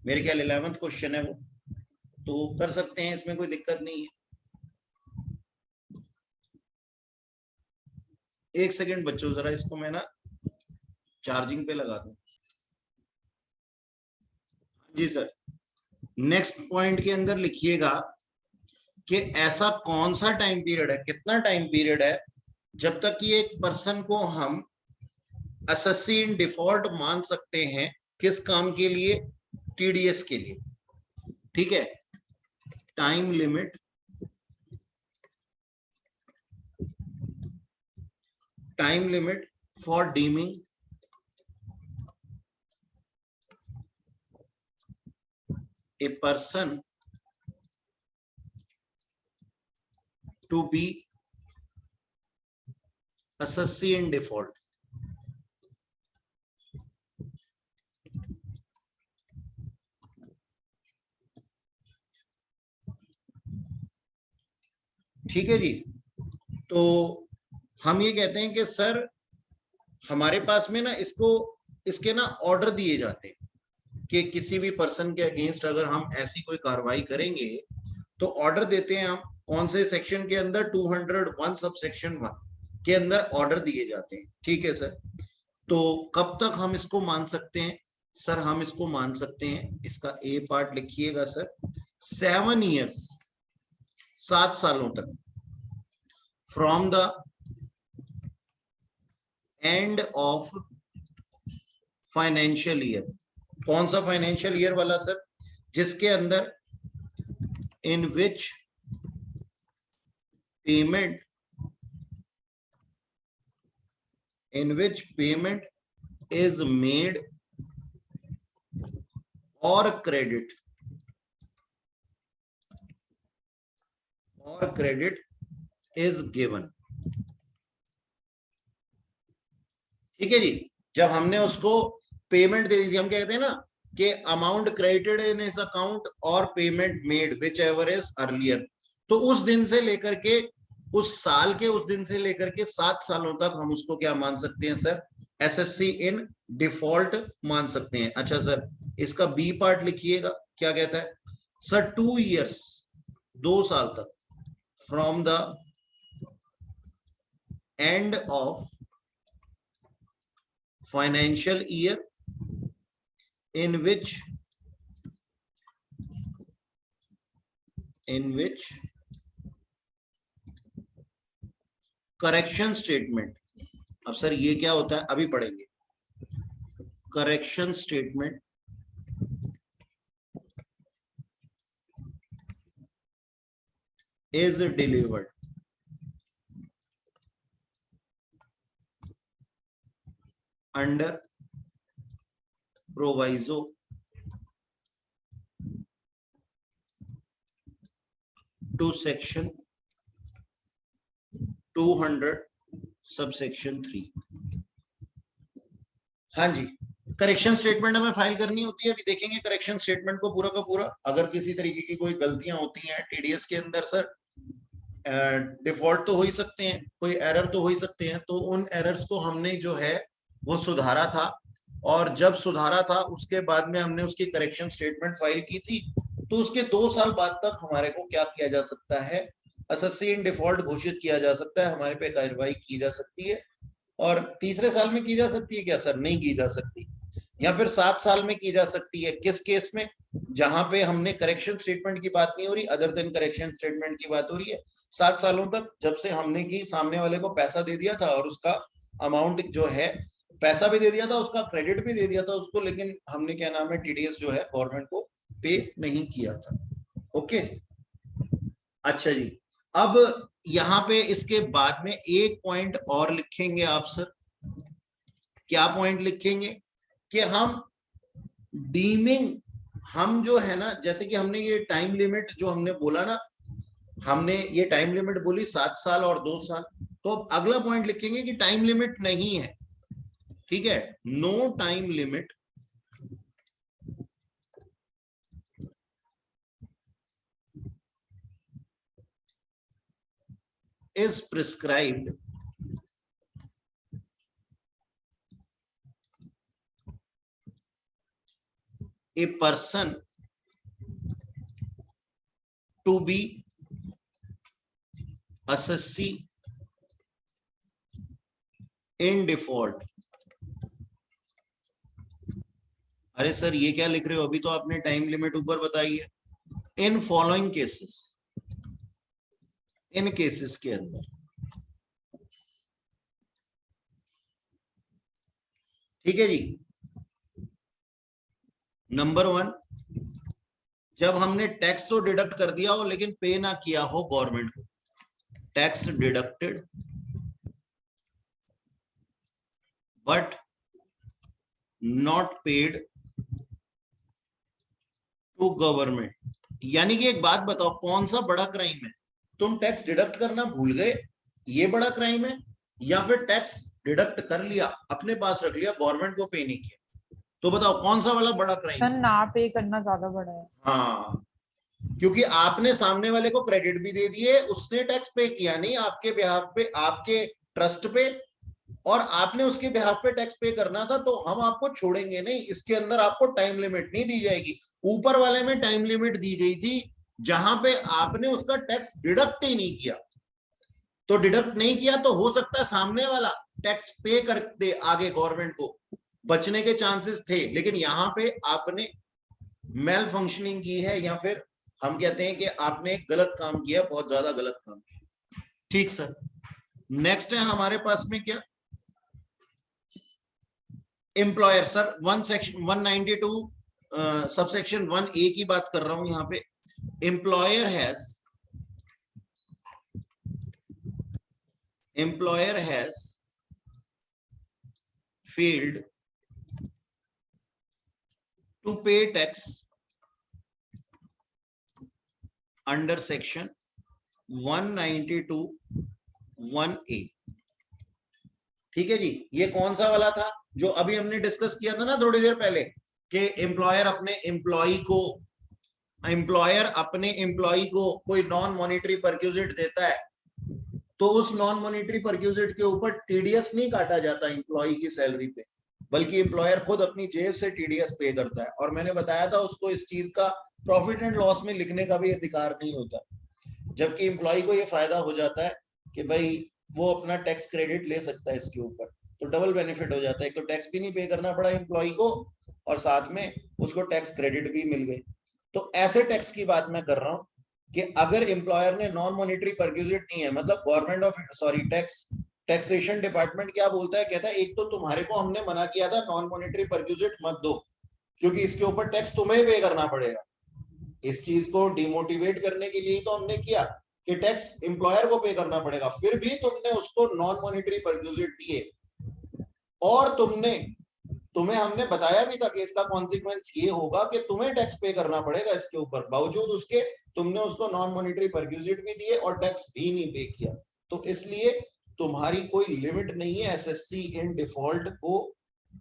मेरे ख्याल 11वां क्वेश्चन है वो, तो कर सकते हैं, इसमें कोई दिक्कत नहीं है। एक सेकंड बच्चों, जरा इसको मैं ना चार्जिंग पे लगा दूं। जी सर, नेक्स्ट पॉइंट के अंदर लिखिएगा कि ऐसा कौन सा टाइम पीरियड है, कितना टाइम पीरियड है जब तक कि एक पर्सन को हम एसएससी इन डिफॉल्ट मान सकते हैं। किस काम के लिए? टीडीएस के लिए। ठीक है, time limit, time limit for dimming a person to be assessee in default. ठीक है जी, तो हम ये कहते हैं कि सर हमारे पास में ना इसके ना ऑर्डर दिए जाते हैं कि किसी भी पर्सन के अगेंस्ट अगर हम ऐसी कोई कार्रवाई करेंगे तो ऑर्डर देते हैं हम। कौन से सेक्शन के अंदर? 201 सब सेक्शन 1 के अंदर ऑर्डर दिए जाते हैं। ठीक है सर, तो कब तक हम इसको मान सकते हैं? सर हम इसको मान सकते हैं, इसका ए पार्ट लिखिएगा सर, 7 years, 7 सालों तक, from the end of financial year. कौन सा फाइनेंशियल ईयर वाला सर? जिसके अंदर इन विच पेमेंट इज मेड और क्रेडिट इज गिवन। ठीक है जी, जब हमने उसको पेमेंट दे दी थी, हम कहते हैं ना कि amount credited in his account और payment made whichever is earlier, तो उस दिन से लेकर के, उस साल के उस दिन से लेकर के 7 सालों तक हम उसको क्या मान सकते हैं सर? एसएससी इन डिफॉल्ट मान सकते हैं। अच्छा सर, इसका बी पार्ट लिखिएगा, क्या कहता है सर? 2 years, 2 साल तक, from the end of financial year in which correction statement. अब सर ये क्या होता है, अभी पढ़ेंगे। Correction statement is delivered under proviso to section 200 subsection 3। हाँ जी, करेक्शन स्टेटमेंट हमें फाइल करनी होती है। अभी देखेंगे करेक्शन स्टेटमेंट को पूरा का पूरा। अगर किसी तरीके की कोई गलतियां होती हैं टीडीएस के अंदर सर, डिफॉल्ट तो हो ही सकते हैं, कोई एरर तो हो ही सकते हैं, तो उन एरर्स को हमने जो है वो सुधारा था, और जब सुधारा था उसके बाद में हमने उसकी करेक्शन स्टेटमेंट फाइल की थी। तो उसके 2 साल बाद तक हमारे को क्या किया जा सकता है, एसएससी इन डिफॉल्ट घोषित किया जा सकता है, हमारे पे कार्रवाई की जा सकती है। और तीसरे साल में की जा सकती है क्या सर? नहीं की जा सकती। या फिर 7 साल में की जा सकती है। किस केस में? जहां पे हमने करेक्शन स्टेटमेंट की बात नहीं हो रही, अदर देन करेक्शन स्टेटमेंट की बात हो रही है। 7 सालों तक, जब से हमने की सामने वाले को पैसा दे दिया था और उसका अमाउंट जो है, पैसा भी दे दिया था, उसका क्रेडिट भी दे दिया था उसको, लेकिन हमने क्या नाम है टीडीएस जो है गवर्नमेंट को पे नहीं किया था। ओके, अच्छा जी। अब यहाँ पे इसके बाद में एक पॉइंट और लिखेंगे आप सर। क्या पॉइंट लिखेंगे? कि हम डीमिंग, हम जो है ना, जैसे कि हमने ये टाइम लिमिट जो हमने बोला ना, हमने ये टाइम लिमिट बोली 7 साल और 2 साल। तो अब अगला पॉइंट लिखेंगे कि टाइम लिमिट नहीं है, ठीक है, no time limit is prescribed a person to be assessee in default। अरे सर ये क्या लिख रहे हो? अभी तो आपने टाइम लिमिट ऊपर बताई है। In following cases, in cases के अंदर, ठीक है जी। नंबर 1, जब हमने टैक्स तो डिडक्ट कर दिया हो लेकिन पे ना किया हो गवर्नमेंट को, tax deducted but not paid to government. यानी कि एक बात बताओ, कौन सा बड़ा क्राइम है? तुम टैक्स डिडक्ट करना भूल गए, ये बड़ा क्राइम है, या फिर टैक्स डिडक्ट कर लिया, अपने पास रख लिया, गवर्नमेंट को पे नहीं किया? तो बताओ कौन सा वाला बड़ा क्राइम है? ना पे करना ज्यादा बड़ा है। हाँ, क्योंकि आपने सामने वाले को क्रेडिट भी दे दिए, उसने टैक्स पे किया नहीं आपके बिहाफ पे, आपके ट्रस्ट पे, और आपने उसके बिहाफ पे टैक्स पे करना था, तो हम आपको छोड़ेंगे नहीं। इसके अंदर आपको टाइम लिमिट नहीं दी जाएगी। ऊपर वाले में टाइम लिमिट दी गई थी, जहां पे आपने उसका टैक्स डिडक्ट ही नहीं किया। तो डिडक्ट नहीं किया तो हो सकता है सामने वाला टैक्स पे कर दे आगे गवर्नमेंट को, बचने के चांसेस थे। लेकिन यहां पे आपने मेल फंक्शनिंग की है, या फिर हम कहते हैं कि आपने गलत काम किया, बहुत ज्यादा गलत काम किया। ठीक सर। नेक्स्ट है हमारे पास में क्या? एम्प्लॉयर सर, 192 सबसेक्शन 1A की बात कर रहा हूं यहां पे। Employer has failed to pay tax under section 192(1)(a। ठीक है जी। ये कौन सा वाला था जो अभी हमने डिस्कस किया था ना थोड़ी देर पहले, कि एम्प्लॉयर अपने एम्प्लॉई को कोई नॉन मॉनिटरी परक्यूजिट देता है, तो उस नॉन मॉनिटरी परक्यूजिट के ऊपर टीडीएस नहीं काटा जाता एम्प्लॉई की सैलरी पे, बल्कि एम्प्लॉयर खुद अपनी जेब से टीडीएस पे करता है। और मैंने बताया था उसको इस चीज का प्रॉफिट एंड लॉस में लिखने का भी अधिकार नहीं होता, जबकि एम्प्लॉई को ये फायदा हो जाता है कि भाई वो अपना टैक्स क्रेडिट ले सकता है इसके ऊपर, तो डबल बेनिफिट हो जाता है। एक तो टैक्स भी नहीं पे करना पड़ा एम्प्लॉई को, और साथ में उसको टैक्स क्रेडिट भी मिल गई। तो ऐसे टैक्स की बात मैं कर रहा हूं कि अगर एम्प्लॉयर ने नॉन मॉनिटरी परक्यूजिट नहीं है, मतलब गवर्नमेंट ऑफ टैक्सेशन डिपार्टमेंट क्या बोलता है, कहता है एक तो तुम्हारे को हमने मना किया था नॉन मॉनिटरी परक्यूजिट मत दो, क्योंकि इसके ऊपर टैक्स तुम्हें पे करना पड़ेगा। इस चीज को डिमोटिवेट करने के लिए तो हमने किया कि टैक्स एम्प्लॉयर को पे करना पड़ेगा, फिर भी तुमने उसको नॉन मॉनिटरी परक्यूजिट दिए, और तुम्हें हमने बताया भी था कि इसका कॉन्सिक्वेंस ये होगा कि तुम्हें टैक्स पे करना पड़ेगा इसके ऊपर, बावजूद उसके तुमने उसको नॉन मॉनिटरी परक्यूजिट भी दिए और टैक्स भी नहीं पे किया। तो इसलिए तुम्हारी कोई लिमिट नहीं है एसएससी इन डिफॉल्ट को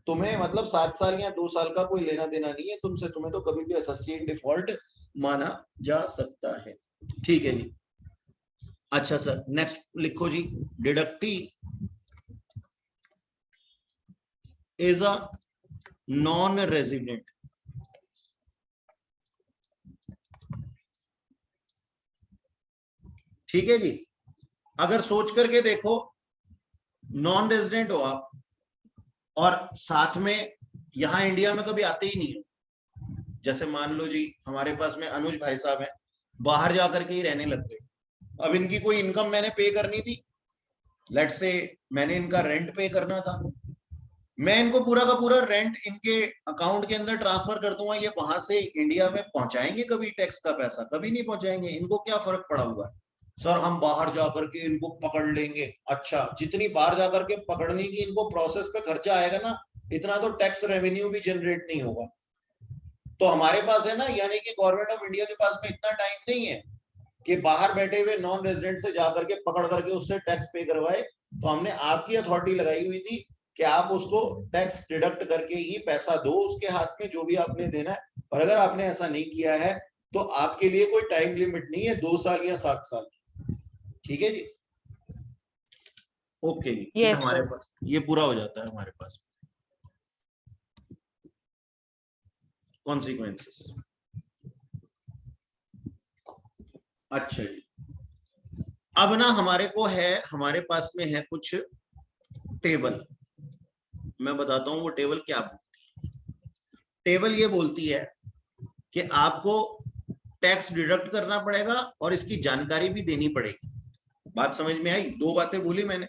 तुम्हें मतलब 7 साल या 2 साल का कोई लेना देना नहीं है तुमसे, तुम्हें तो कभी भी एसएससी इन डिफॉल्ट माना जा सकता है। ठीक है जी। अच्छा सर नेक्स्ट लिखो जी, deductee is a non resident. ठीक है जी। अगर सोच करके देखो, नॉन रेजिडेंट हो आप और साथ में यहां इंडिया में कभी आते ही नहीं हो। जैसे मान लो जी हमारे पास में अनुज भाई साहब हैं, बाहर जाकर के ही रहने लग गए। अब इनकी कोई इनकम मैंने पे करनी थी, लेट्स से मैंने इनका रेंट पे करना था, मैं इनको पूरा का पूरा रेंट इनके अकाउंट के अंदर ट्रांसफर कर दूंगा, ये वहां से इंडिया में पहुंचाएंगे कभी टैक्स का पैसा? कभी नहीं पहुंचाएंगे। इनको क्या फर्क पड़ा हुआ है सर, हम बाहर जाकर के इनको पकड़ लेंगे। अच्छा, जितनी बाहर जाकर के पकड़ने की इनको प्रोसेस पे खर्चा आएगा ना, इतना तो टैक्स रेवेन्यू भी जनरेट नहीं होगा। तो हमारे पास है ना, यानी कि गवर्नमेंट ऑफ इंडिया के पास में इतना टाइम नहीं है कि बाहर बैठे हुए नॉन रेजिडेंट से जाकर के पकड़ करके उससे टैक्स पे करवाए। तो हमने आपकी अथॉरिटी लगाई हुई थी कि आप उसको टैक्स डिडक्ट करके ही पैसा दो उसके हाथ में, जो भी आपने देना है। और अगर आपने ऐसा नहीं किया है तो आपके लिए कोई टाइम लिमिट नहीं है, 2 साल या 7 साल। ठीक है जी। ओके जी, ये Yes, हमारे sir. पास ये पूरा हो जाता है हमारे पास कॉन्सिक्वेंसेस। अच्छा जी, अब ना हमारे पास में है कुछ टेबल। मैं बताता हूं वो टेबल क्या बोलती है। टेबल ये बोलती है कि आपको टैक्स डिडक्ट करना पड़ेगा और इसकी जानकारी भी देनी पड़ेगी। बात समझ में आई? 2 बातें बोली मैंने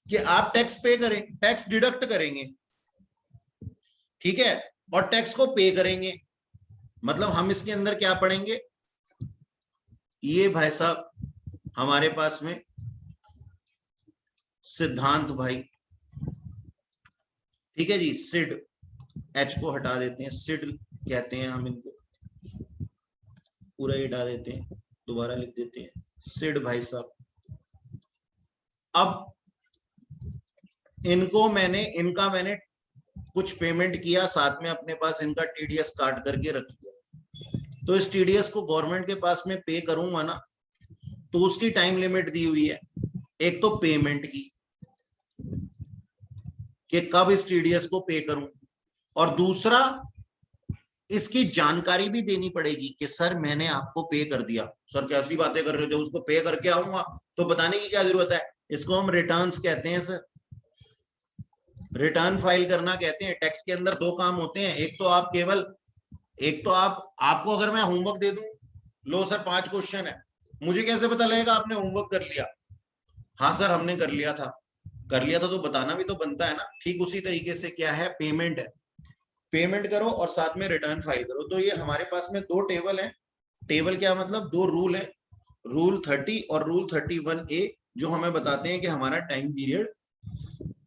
कि आप टैक्स पे करें, टैक्स डिडक्ट करेंगे, ठीक है, और टैक्स को पे करेंगे। मतलब हम इसके अंदर क्या पढ़ेंगे, ये भाई साहब हमारे पास में सिद्धांत भाई, ठीक है जी, सिड, एच को हटा देते हैं, सिड कहते हैं हम इनको, पूरा ही हटा देते हैं, दोबारा लिख देते हैं सिड भाई साहब। अब इनका मैंने कुछ पेमेंट किया, साथ में अपने पास इनका टीडीएस काट करके रख दिया। तो इस टीडीएस को गवर्नमेंट के पास में पे करूंगा ना, तो उसकी टाइम लिमिट दी हुई है। एक तो पेमेंट की कि कब इस टीडीएस को पे करूं, और दूसरा इसकी जानकारी भी देनी पड़ेगी कि सर मैंने आपको पे कर दिया। सर कैसी बातें कर रहे हो, जब उसको पे करके आऊंगा तो बताने की क्या जरूरत है? इसको हम रिटर्न्स कहते हैं सर, रिटर्न फाइल करना कहते हैं। टैक्स के अंदर 2 काम होते हैं, एक तो आपको अगर मैं होमवर्क दे दूं, लो सर 5 क्वेश्चन है, मुझे कैसे पता लगेगा आपने होमवर्क कर लिया? हाँ सर हमने कर लिया था, तो बताना भी तो बनता है ना। ठीक उसी तरीके से क्या है, पेमेंट है, पेमेंट करो और साथ में रिटर्न फाइल करो। तो ये हमारे पास में 2 टेबल है। टेबल क्या मतलब, 2 रूल है, रूल 30 और रूल 31A, जो हमें बताते हैं कि हमारा टाइम पीरियड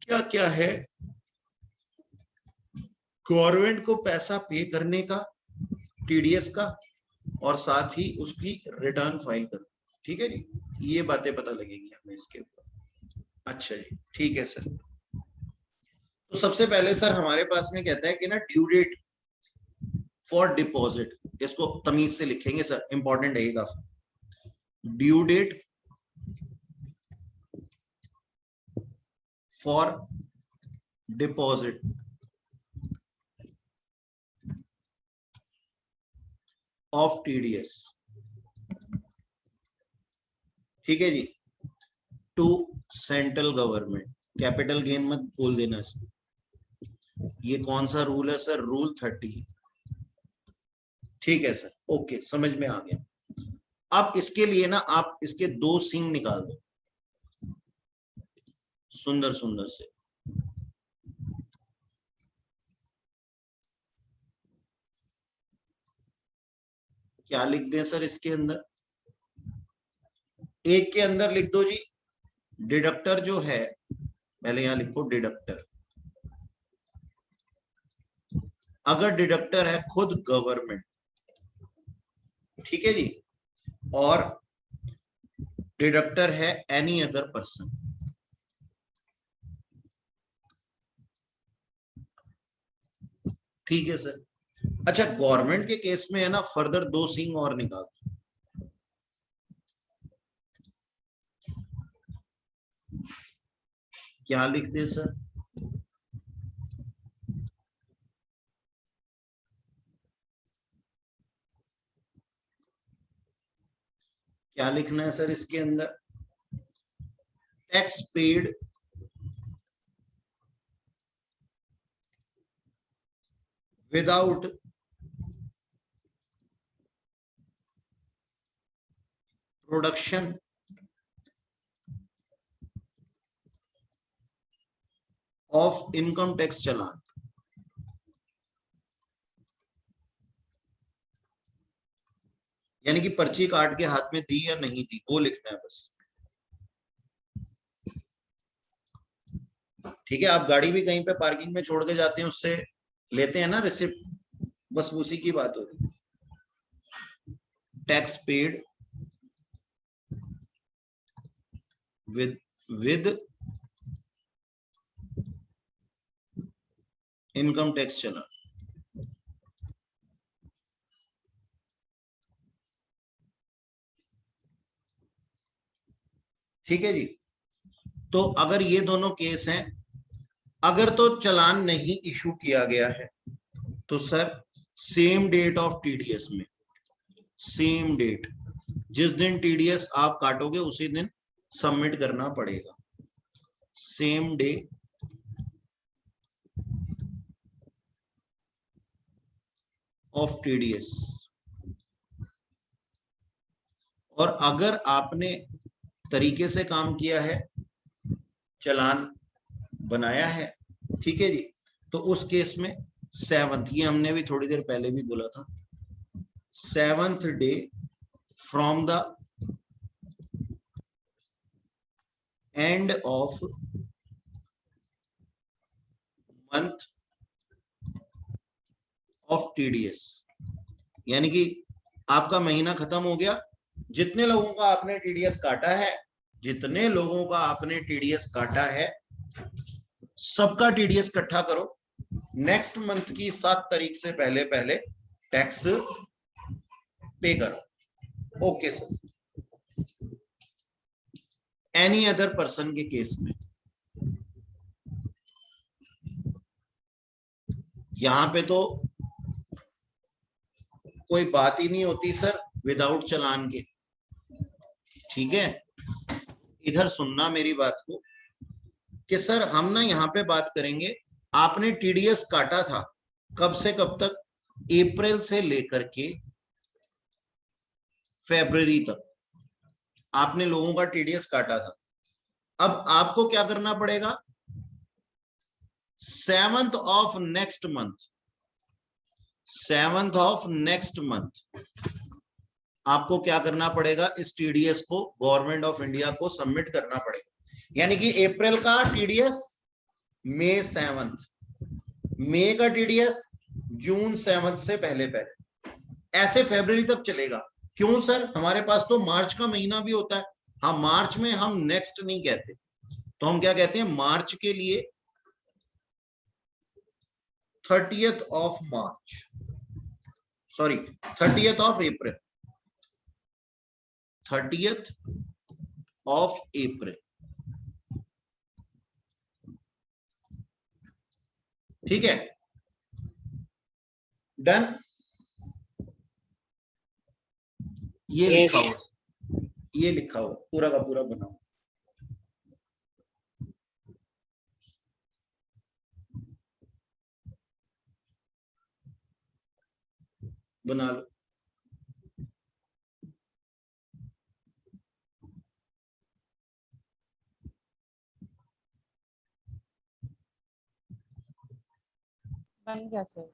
क्या क्या है गवर्नमेंट को पैसा पे करने का, टीडीएस का, और साथ ही उसकी रिटर्न फाइल करना। ठीक है जी, ये बातें पता लगेगी हमें इसके ऊपर। अच्छा जी, ठीक है सर। तो सबसे पहले सर हमारे पास में कहता है कि ना, ड्यू डेट फॉर डिपॉजिट, इसको तमीज से लिखेंगे सर, इंपॉर्टेंट है ये काफी। Due date for deposit of TDS, ठीक है जी, to central government. Capital gain मत बोल देना इसको। ये कौन सा रूल है सर? रूल 30। ठीक है सर, ओके, समझ में आ गया। अब इसके लिए ना आप इसके 2 सींग निकाल दो, सुंदर सुंदर से। क्या लिख दें सर इसके अंदर? एक के अंदर लिख दो जी, डिडक्टर जो है, पहले यहां लिखो डिडक्टर। अगर डिडक्टर है खुद गवर्नमेंट, ठीक है जी, और डिडक्टर है एनी अदर पर्सन, ठीक है सर। अच्छा, गवर्नमेंट के केस में है ना, फर्दर 2 सींग और निकाल। क्या लिख दे सर? क्या लिखना है सर इसके अंदर? Tax paid without production of income tax challan. यानी कि पर्ची काट के हाथ में दी या नहीं दी, वो लिखना है बस। ठीक है, आप गाड़ी भी कहीं पे पार्किंग में छोड़ के जाते हैं, उससे लेते हैं ना रिसिप्ट, बस उसी की बात हो रही। Tax paid with income tax challan. ठीक है जी। तो अगर ये दोनों केस हैं, अगर तो चालान नहीं इशू किया गया है तो sir same date of TDS में, सेम डेट, जिस दिन टीडीएस आप काटोगे उसी दिन सबमिट करना पड़ेगा। Same day of TDS. और अगर आपने तरीके से काम किया है, चालान बनाया है, ठीक है जी, तो उस केस में 7th, ये हमने भी थोड़ी देर पहले भी बोला था, 7th day from the end of month of TDS. यानी कि आपका महीना खत्म हो गया, जितने लोगों का आपने टीडीएस काटा है, जितने लोगों का आपने टीडीएस काटा है, सबका टीडीएस इकट्ठा करो, नेक्स्ट मंथ की 7 तारीख से पहले पहले टैक्स पे करो। Okay sir. Any other person के केस में यहां पे तो कोई बात ही नहीं होती सर विदाउट चालान के। ठीक है, इधर सुनना मेरी बात को कि सर हम ना यहाँ पे बात करेंगे, आपने टीडीएस काटा था कब से कब तक? अप्रैल से लेकर के फरवरी तक आपने लोगों का टीडीएस काटा था। अब आपको क्या करना पड़ेगा? 7th of next month, 7th of next month आपको क्या करना पड़ेगा? इस टीडीएस को गवर्नमेंट ऑफ इंडिया को सबमिट करना पड़ेगा। यानी कि अप्रैल का टीडीएस मई 7th, मई का टीडीएस जून 7th से पहले पहले, ऐसे फरवरी तक चलेगा। क्यों सर? हमारे पास तो मार्च का महीना भी होता है। हाँ, मार्च में हम नेक्स्ट नहीं कहते, तो हम क्या कहते हैं? मार्च के लिए 30th of March, sorry 30th of April, 30th of April. ठीक है, डन। ये Yes, लिखा हुआ, ये लिखा हुआ पूरा का पूरा बनाओ। बना लो। बन गया सर।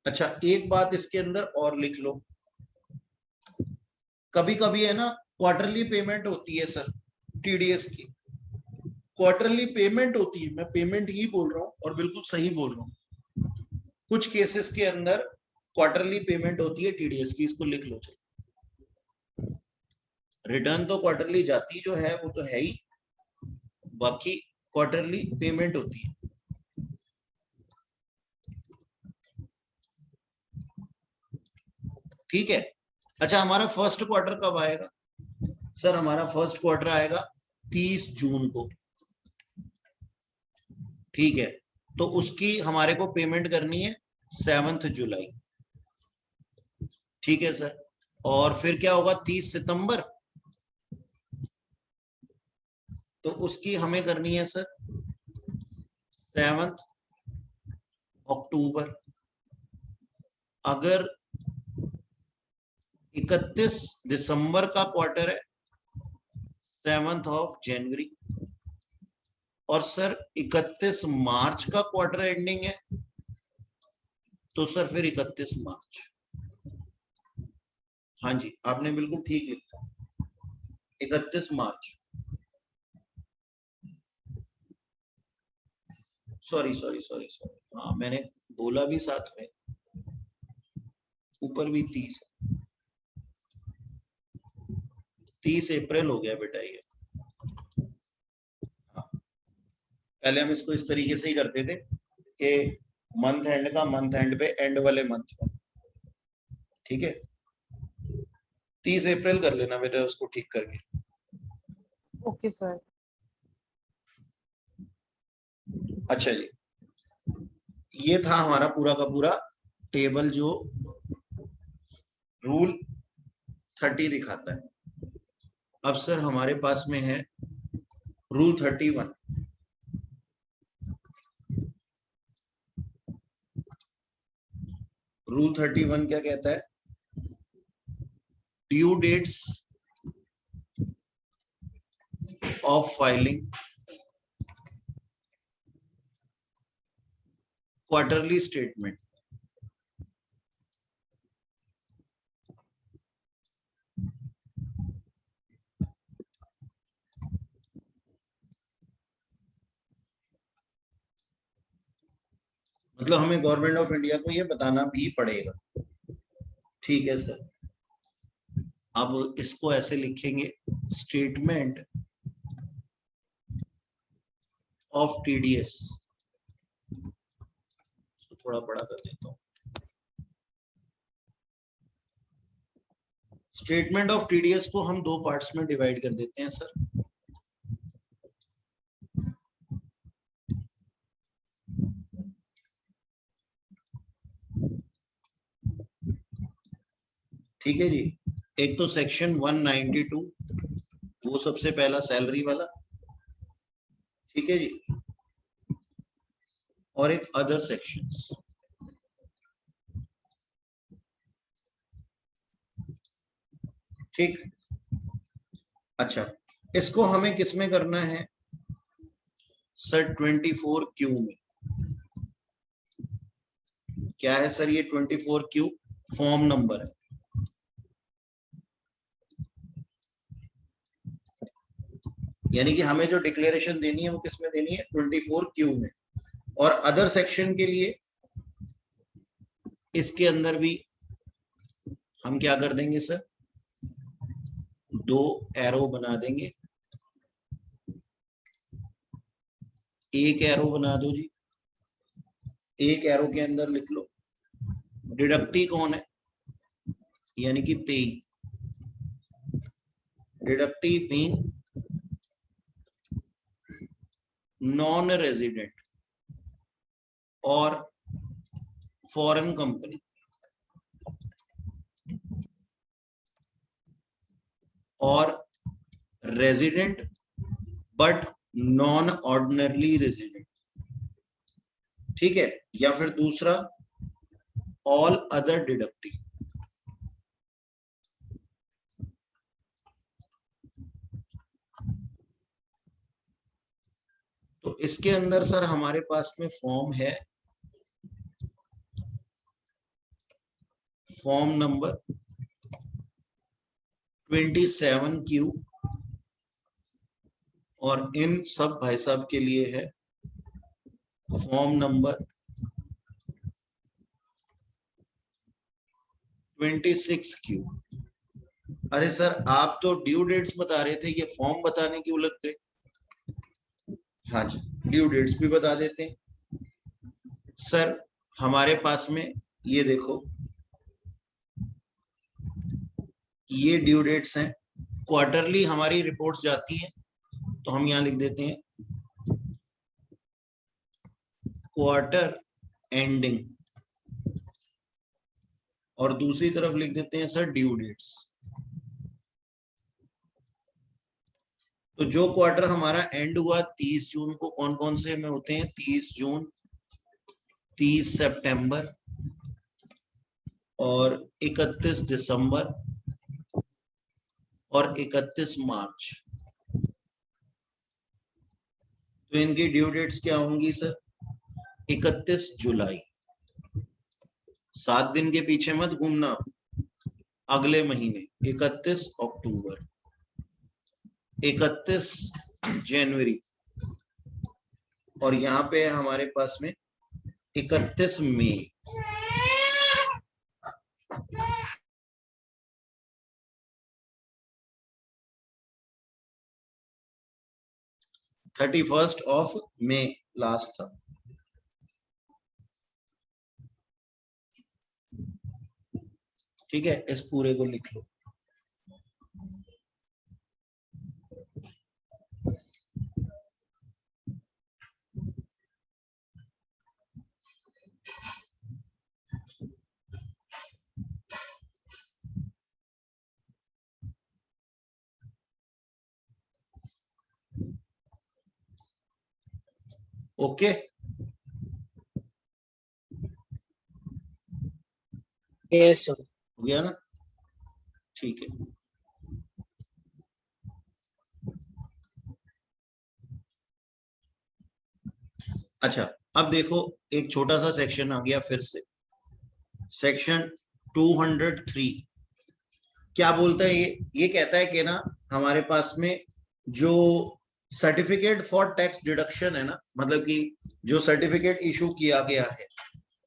अच्छा, एक बात इसके अंदर और लिख लो, कभी कभी है ना क्वार्टरली पेमेंट होती है सर टीडीएस की, क्वार्टरली पेमेंट होती है, मैं पेमेंट ही बोल रहा हूं और बिल्कुल सही बोल रहा हूं, कुछ केसेस के अंदर क्वार्टरली पेमेंट होती है टीडीएस की, इसको लिख लो। रिटर्न तो क्वार्टरली जाती जो है वो तो है ही, बाकी क्वार्टरली पेमेंट होती है। ठीक है। अच्छा, हमारा फर्स्ट क्वार्टर कब आएगा सर? हमारा फर्स्ट क्वार्टर आएगा 30 जून को। ठीक है, तो उसकी हमारे को पेमेंट करनी है 7 जुलाई। ठीक है सर, और फिर क्या होगा 30 सितंबर, तो उसकी हमें करनी है सर 7 अक्टूबर। अगर 31 दिसंबर का क्वार्टर है 7 जनवरी, और सर 31 मार्च का क्वार्टर एंडिंग है, तो सर फिर 31 मार्च। हाँ जी, आपने बिल्कुल ठीक लिखा, 31 मार्च। सॉरी सॉरी सॉरी सॉरी, हाँ मैंने बोला भी साथ में, ऊपर भी 30 अप्रैल हो गया बेटा ये। हाँ, पहले हम इसको इस तरीके से ही करते थे कि मंथ एंड का मंथ एंड पे एंड वाले मंथ में। ठीक है, 30 अप्रैल कर लेना बेटा उसको ठीक करके। Okay sir. अच्छा जी, ये था हमारा पूरा का पूरा टेबल जो रूल 30 दिखाता है। अब सर हमारे पास में है रूल 31। रूल 31 क्या कहता है? Due dates of filing quarterly statement. मतलब हमें गवर्नमेंट ऑफ इंडिया को ये बताना भी पड़ेगा। ठीक है सर, अब इसको ऐसे लिखेंगे, स्टेटमेंट ऑफ टीडीएस, थोड़ा बड़ा कर देता हूं। स्टेटमेंट ऑफ टीडीएस को हम 2 पार्ट्स में डिवाइड कर देते हैं सर। ठीक है जी, एक तो सेक्शन 192, वो सबसे पहला सैलरी वाला। ठीक है जी, और एक अदर सेक्शंस। ठीक, अच्छा इसको हमें किस में करना है सर? 24Q में। क्या है सर ये 24Q? फॉर्म नंबर है। यानी कि हमें जो डिक्लेरेशन देनी है वो किस में देनी है? 24Q में। और अदर सेक्शन के लिए इसके अंदर भी हम क्या कर देंगे सर? 2 एरो बना देंगे। एक एरो बना दो जी, एक एरो के अंदर लिख लो डिडक्टी कौन है, यानी कि पेई। डिडक्टी बीइंग नॉन रेजिडेंट और फॉरेन कंपनी, और resident but non ordinarily resident. ठीक है, या फिर दूसरा ऑल अदर डिडक्टी। तो इसके अंदर सर हमारे पास में फॉर्म है फॉर्म नंबर 27Q और इन सब भाई साहब के लिए है फॉर्म नंबर 26Q। अरे सर आप तो ड्यू डेट्स बता रहे थे, ये फॉर्म बताने क्यों लग गए? हाँ जी, ड्यू डेट्स भी बता देते हैं। सर हमारे पास में ये देखो, ये ड्यू डेट्स हैं। क्वार्टरली हमारी रिपोर्ट्स जाती हैं, तो हम यहां लिख देते हैं क्वार्टर एंडिंग, और दूसरी तरफ लिख देते हैं सर ड्यू डेट्स। तो जो क्वार्टर हमारा एंड हुआ 30 जून को, कौन कौन से में होते हैं? 30 जून, 30 सितंबर और 31 दिसंबर और 31 मार्च। तो इनकी ड्यू डेट्स क्या होंगी सर? 31 जुलाई। 7 दिन के पीछे मत घूमना, अगले महीने 31 अक्टूबर, 31 जनवरी, और यहाँ पे है हमारे पास में 31 मई। Thirty first of May last था। ठीक है, इस पूरे को लिख लो। Okay, Yes, sir. हो गया ना? ठीक है। अच्छा, अब देखो एक छोटा सा सेक्शन आ गया फिर से, सेक्शन 203। क्या बोलता है ये कहता है कि ना हमारे पास में जो सर्टिफिकेट फॉर टैक्स डिडक्शन है ना, मतलब कि जो सर्टिफिकेट इशू किया गया है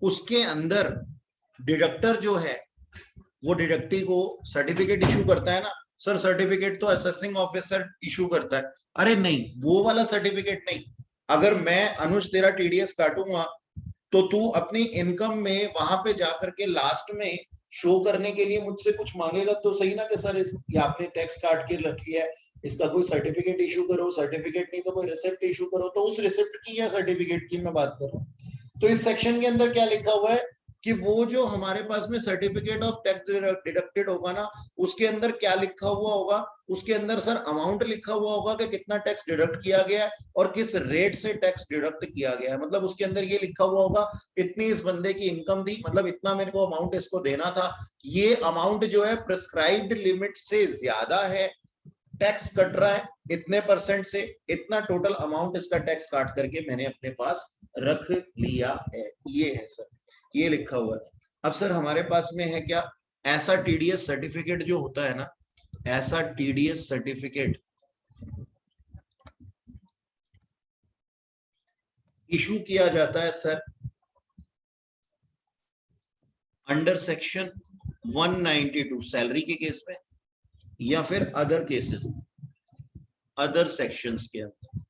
उसके अंदर डिडक्टर जो है वो डिडक्टी को सर्टिफिकेट इशू करता है ना। सर सर्टिफिकेट तो असेसिंग ऑफिसर इशू करता है। अरे नहीं, वो वाला सर्टिफिकेट नहीं। अगर मैं अनुज तेरा टीडीएस काटूंगा तो तू अपनी इनकम में वहां पे जाकर के लास्ट में शो करने के लिए मुझसे कुछ मांगेगा तो सही ना कि सर इस आपने टैक्स काट के रख लिया है, इसका कोई सर्टिफिकेट इशू करो, सर्टिफिकेट नहीं तो कोई रिसिप्ट इशू करो। तो उस रिसिप्ट की या सर्टिफिकेट की मैं बात कर रहा हूँ। तो इस सेक्शन के अंदर क्या लिखा हुआ है कि वो जो हमारे पास में सर्टिफिकेट ऑफ टैक्स डिडक्टेड होगा ना, उसके अंदर क्या लिखा हुआ होगा? उसके अंदर सर अमाउंट लिखा हुआ होगा कि कितना टैक्स डिडक्ट किया गया है और किस रेट से टैक्स डिडक्ट किया गया है। मतलब उसके अंदर ये लिखा हुआ होगा इतनी इस बंदे की इनकम थी, मतलब इतना मेरे को अमाउंट इसको देना था, ये अमाउंट जो है प्रिस्क्राइब्ड लिमिट से ज्यादा है, टैक्स कट रहा है इतने परसेंट से, इतना टोटल अमाउंट इसका टैक्स काट करके मैंने अपने पास रख लिया है। ये है सर, ये लिखा हुआ है। अब सर हमारे पास में है क्या? ऐसा टीडीएस सर्टिफिकेट जो होता है ना, ऐसा टीडीएस सर्टिफिकेट इशू किया जाता है सर अंडर सेक्शन 192 सैलरी के केस में या फिर अदर केसेस, अदर सेक्शंस के अंदर।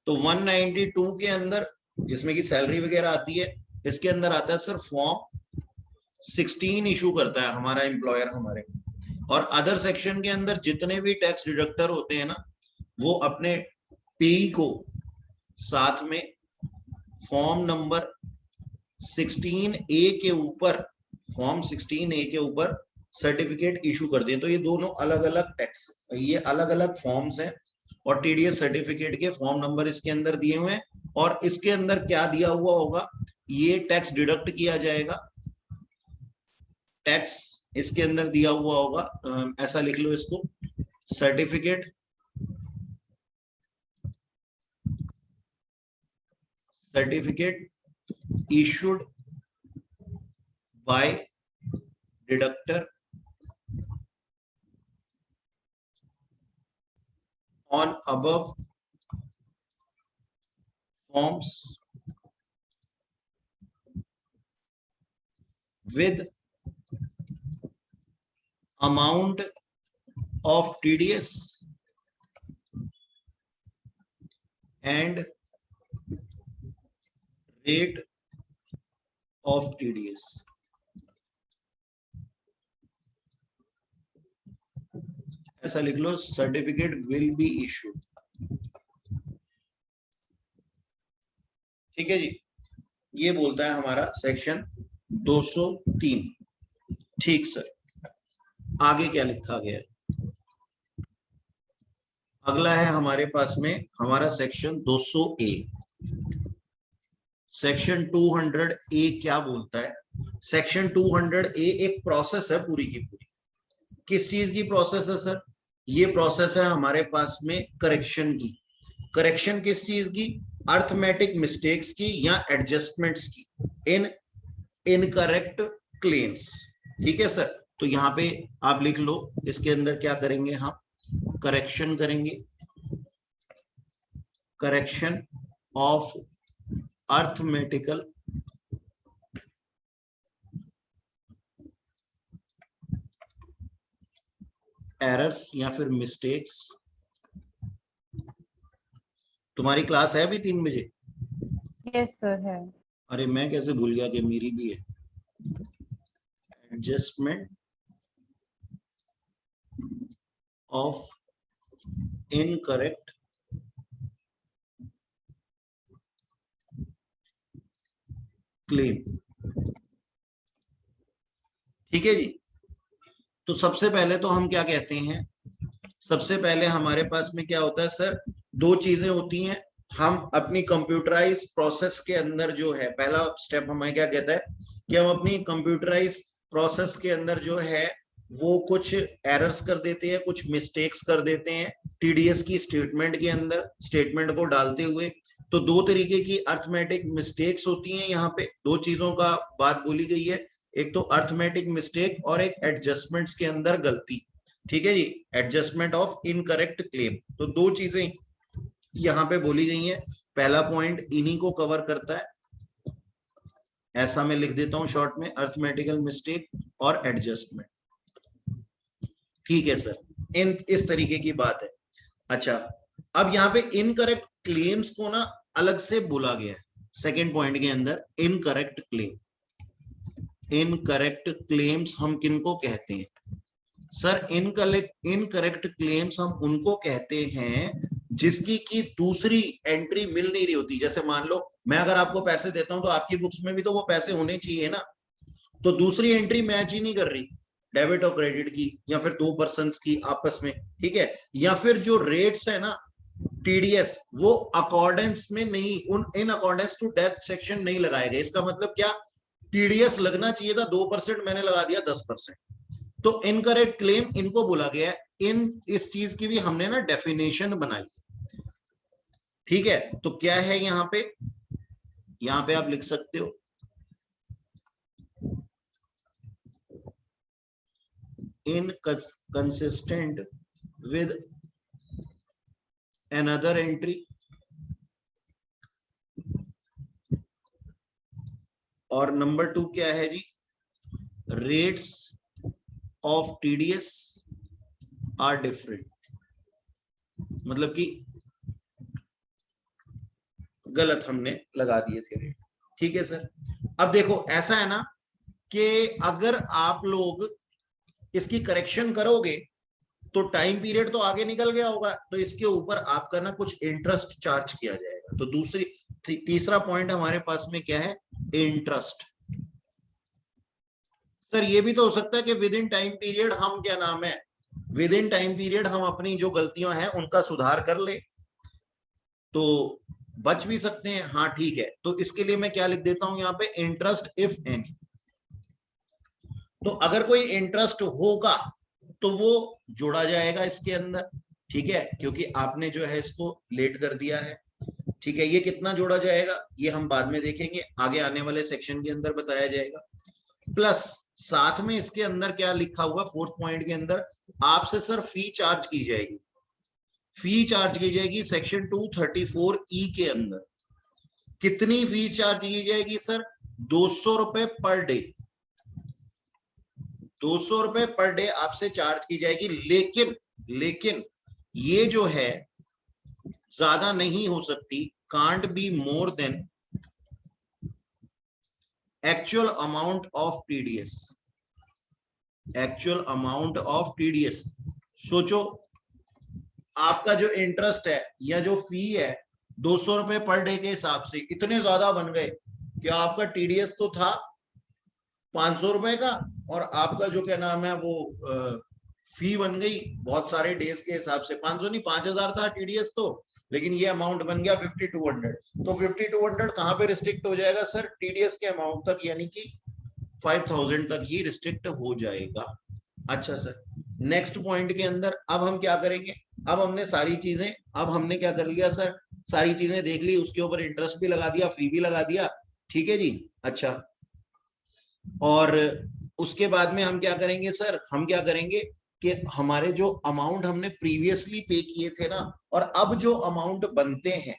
तो 192 के अंदर जिसमें कि सैलरी वगैरह आती है, इसके अंदर आता है सर फॉर्म 16 इशू करता है हमारा एम्प्लॉयर हमारे। और अदर सेक्शन के अंदर जितने भी टैक्स डिडक्टर होते हैं ना, वो अपने पी को साथ में फॉर्म नंबर 16A के ऊपर, फॉर्म 16A के ऊपर सर्टिफिकेट इशू कर दें। तो ये दोनों अलग अलग टैक्स, ये अलग अलग फॉर्म्स हैं और टीडीएस सर्टिफिकेट के फॉर्म नंबर इसके अंदर दिए हुए हैं। और इसके अंदर क्या दिया हुआ होगा? ये टैक्स डिडक्ट किया जाएगा, टैक्स इसके अंदर दिया हुआ होगा, ऐसा लिख लो इसको, certificate issued by deductor on above forms with amount of TDS and rate of TDS. ऐसा लिख लो, सर्टिफिकेट विल बी इशू। ठीक है जी, ये बोलता है हमारा सेक्शन 203। ठीक सर, आगे क्या लिखा गया है? अगला है हमारे पास में हमारा सेक्शन 200A। सेक्शन 200A क्या बोलता है? सेक्शन 200A एक प्रोसेस है पूरी की पूरी। किस चीज की प्रोसेस है सर? ये प्रोसेस है हमारे पास में करेक्शन की। करेक्शन किस चीज की? अर्थमेटिक मिस्टेक्स की या एडजस्टमेंट्स की इन इनकरेक्ट क्लेम्स। ठीक है सर, तो यहाँ पे आप लिख लो, इसके अंदर क्या करेंगे हम? करेक्शन करेंगे, करेक्शन ऑफ अर्थमेटिकल एरर्स या फिर मिस्टेक्स। तुम्हारी क्लास है अभी 3 बजे? यस सर है। अरे मैं कैसे भूल गया कि मेरी भी है। Adjustment of incorrect claim. ठीक है जी, तो सबसे पहले तो हम क्या कहते हैं? सबसे पहले हमारे पास में क्या होता है सर? 2 चीजें होती हैं। हम अपनी कंप्यूटराइज प्रोसेस के अंदर जो है, पहला स्टेप हमें क्या कहता है कि हम अपनी कंप्यूटराइज प्रोसेस के अंदर जो है वो कुछ एरर्स कर देते हैं, कुछ मिस्टेक्स कर देते हैं टीडीएस की स्टेटमेंट के अंदर, स्टेटमेंट को डालते हुए। तो 2 तरीके की अर्थमेटिक मिस्टेक्स होती हैं। यहाँ पे 2 चीजों का बात बोली गई है, एक तो अर्थमेटिक मिस्टेक और एक एडजस्टमेंट्स के अंदर गलती। ठीक है जी, एडजस्टमेंट ऑफ इनकरेक्ट क्लेम। तो 2 चीजें यहाँ पे बोली गई हैं। पहला पॉइंट इन्हीं को कवर करता है, ऐसा मैं लिख देता हूं शॉर्ट में, अर्थमेटिकल मिस्टेक और एडजस्टमेंट। ठीक है सर, इस तरीके की बात है। अच्छा, अब यहाँ पे इनकरेक्ट क्लेम्स को ना अलग से बोला गया है सेकेंड पॉइंट के अंदर। इनकरेक्ट क्लेम, इनकरेक्ट क्लेम्स हम किनको कहते हैं सर? इनकरेक्ट क्लेम्स हम उनको कहते हैं जिसकी की दूसरी एंट्री मिल नहीं रही होती। जैसे मान लो मैं अगर आपको पैसे देता हूं तो आपकी बुक्स में भी तो वो पैसे होने चाहिए ना, तो दूसरी एंट्री मैच ही नहीं कर रही, डेबिट और क्रेडिट की, या फिर 2 पर्सन्स की आपस में। ठीक है, या फिर जो रेट्स है ना टीडीएस, वो अकॉर्डेंस में नहीं, in accordance to that section नहीं लगाए गए। इसका मतलब क्या? टीडीएस लगना चाहिए था 2%, मैंने लगा दिया 10%। तो इनकरेक्ट क्लेम इनको बोला गया है। इस चीज की भी हमने ना डेफिनेशन बनाई। ठीक है, तो क्या है यहाँ पे आप लिख सकते हो, inconsistent with another entry और नंबर 2 क्या है जी? Rates of TDS are different. मतलब कि गलत हमने लगा दिए थे रेट। ठीक है सर, अब देखो ऐसा है ना कि अगर आप लोग इसकी करेक्शन करोगे तो टाइम पीरियड तो आगे निकल गया होगा, तो इसके ऊपर आपका ना कुछ इंटरेस्ट चार्ज किया जाएगा। तो तीसरा पॉइंट हमारे पास में क्या है? इंटरेस्ट। सर ये भी तो हो सकता है कि विद इन टाइम पीरियड हम क्या नाम है, विद इन टाइम पीरियड हम अपनी जो गलतियां हैं उनका सुधार कर ले, तो बच भी सकते हैं। हाँ ठीक है, तो इसके लिए मैं क्या लिख देता हूं यहाँ पे? Interest if any. तो अगर कोई इंटरेस्ट होगा तो वो जोड़ा जाएगा इसके अंदर। ठीक है, क्योंकि आपने जो है इसको लेट कर दिया है। ठीक है, ये कितना जोड़ा जाएगा ये हम बाद में देखेंगे, आगे आने वाले सेक्शन के अंदर बताया जाएगा। प्लस साथ में इसके अंदर क्या लिखा हुआ फोर्थ पॉइंट के अंदर, आपसे सर फी चार्ज की जाएगी, फी चार्ज की जाएगी सेक्शन 234E के अंदर। कितनी फी चार्ज की जाएगी सर? 200 रुपए पर डे, 200 रुपए पर डे आपसे चार्ज की जाएगी। लेकिन ये जो है ज्यादा नहीं हो सकती, can't be more than actual amount of TDS, actual amount of TDS. सोचो आपका जो इंटरेस्ट है या जो फी है 200 रुपए पर डे के हिसाब से इतने ज्यादा बन गए कि आपका टीडीएस तो था 500 रुपए का, और आपका जो क्या नाम है वो फी बन गई बहुत सारे डेज के हिसाब से 500 नहीं 5000 था टीडीएस तो, लेकिन ये अमाउंट बन गया 5200। तो 5200 कहां पे रिस्ट्रिक्ट हो जाएगा सर? टीडीएस के अमाउंट तक, यानी कि 5000 तक ही रिस्ट्रिक्ट हो जाएगा। अच्छा सर, नेक्स्ट पॉइंट के अंदर अब हम क्या करेंगे? अब हमने सारी चीजें, अब हमने क्या कर लिया सर, सारी चीजें देख ली, उसके ऊपर इंटरेस्ट भी लगा दिया, फी भी लगा दिया, ठीक है जी। अच्छा, और उसके बाद में हम क्या करेंगे सर? हम क्या करेंगे कि हमारे जो अमाउंट हमने प्रीवियसली पे किए थे ना, और अब जो अमाउंट बनते हैं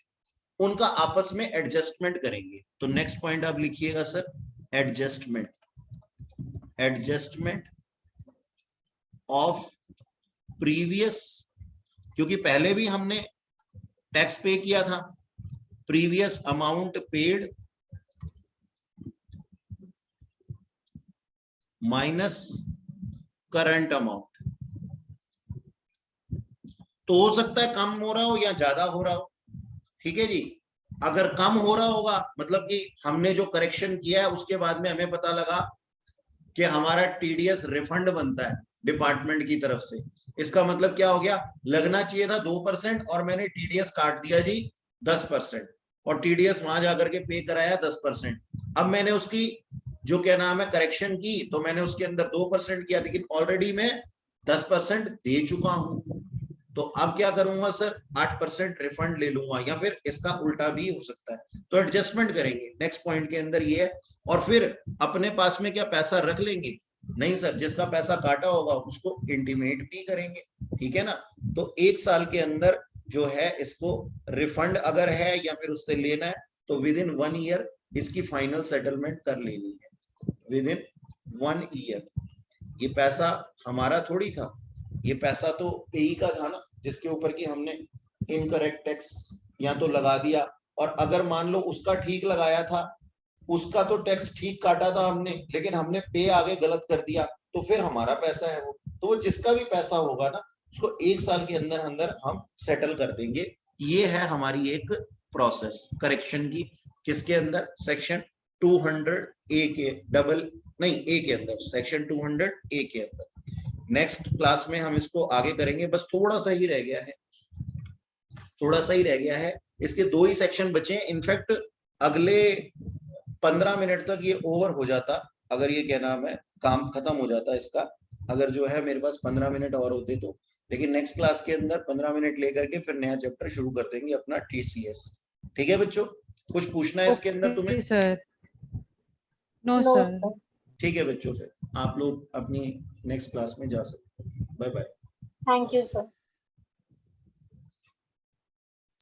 उनका आपस में एडजस्टमेंट करेंगे। तो नेक्स्ट पॉइंट आप लिखिएगा sir, adjustment, adjustment of previous, क्योंकि पहले भी हमने टैक्स पे किया था, previous amount paid minus current amount. तो हो सकता है कम हो रहा हो या ज्यादा हो रहा हो, ठीक है जी। अगर कम हो रहा होगा मतलब कि हमने जो करेक्शन किया है उसके बाद में हमें पता लगा कि हमारा टीडीएस रिफंड बनता है डिपार्टमेंट की तरफ से, इसका मतलब क्या हो गया? लगना चाहिए था 2% और मैंने टीडीएस काट दिया जी 10%, और टीडीएस वहां जाकर के पे कराया 10%। अब मैंने उसकी जो क्या नाम है करेक्शन की, तो मैंने उसके अंदर 2% किया, लेकिन ऑलरेडी मैं 10% दे चुका हूं। तो अब क्या करूंगा सर? 8% रिफंड ले लूंगा, या फिर इसका उल्टा भी हो सकता है। तो एडजस्टमेंट करेंगे नेक्स्ट पॉइंट के अंदर ये है। और फिर अपने पास में क्या पैसा रख लेंगे? नहीं सर, जिसका पैसा काटा होगा उसको इंटीमेट भी करेंगे, ठीक है ना। तो 1 साल के अंदर जो है इसको रिफंड अगर है या फिर उससे लेना है तो विद इन 1 ईयर इसकी फाइनल सेटलमेंट कर लेनी है, विद इन 1 ईयर। ये पैसा हमारा थोड़ी था, ये पैसा तो पेई का था ना, जिसके ऊपर की हमने इनकरेक्ट टैक्स या तो लगा दिया, और अगर मान लो उसका ठीक लगाया था, उसका तो टैक्स ठीक काटा था हमने, लेकिन हमने पे आगे गलत कर दिया, तो फिर हमारा पैसा है वो, तो वो जिसका भी पैसा होगा ना उसको 1 साल के अंदर अंदर हम सेटल कर देंगे। ये है हमारी एक प्रोसेस करेक्शन की, किसके अंदर? सेक्शन 200A के ए के अंदर, सेक्शन 200A के अंदर। नेक्स्ट क्लास में हम इसको आगे करेंगे, बस थोड़ा सा ही रह गया है, थोड़ा सा ही रह गया है, इसके 2 ही सेक्शन बचे हैं। इनफैक्ट अगले 15 मिनट तक ये ओवर हो जाता, अगर ये क्या नाम है काम खत्म हो जाता इसका, अगर जो है मेरे पास 15 मिनट और होते तो। लेकिन नेक्स्ट क्लास के अंदर 15 मिनट लेकर के फिर नया चैप्टर शुरू कर देंगे अपना टीसीएस। ठीक है बच्चों, कुछ पूछना है इसके अंदर तुम्हें? Sir no No, sir. sir. ठीक है बच्चों, फिर आप लोग अपनी नेक्स्ट क्लास में जा सकते हैं। Bye bye. Thank you, sir.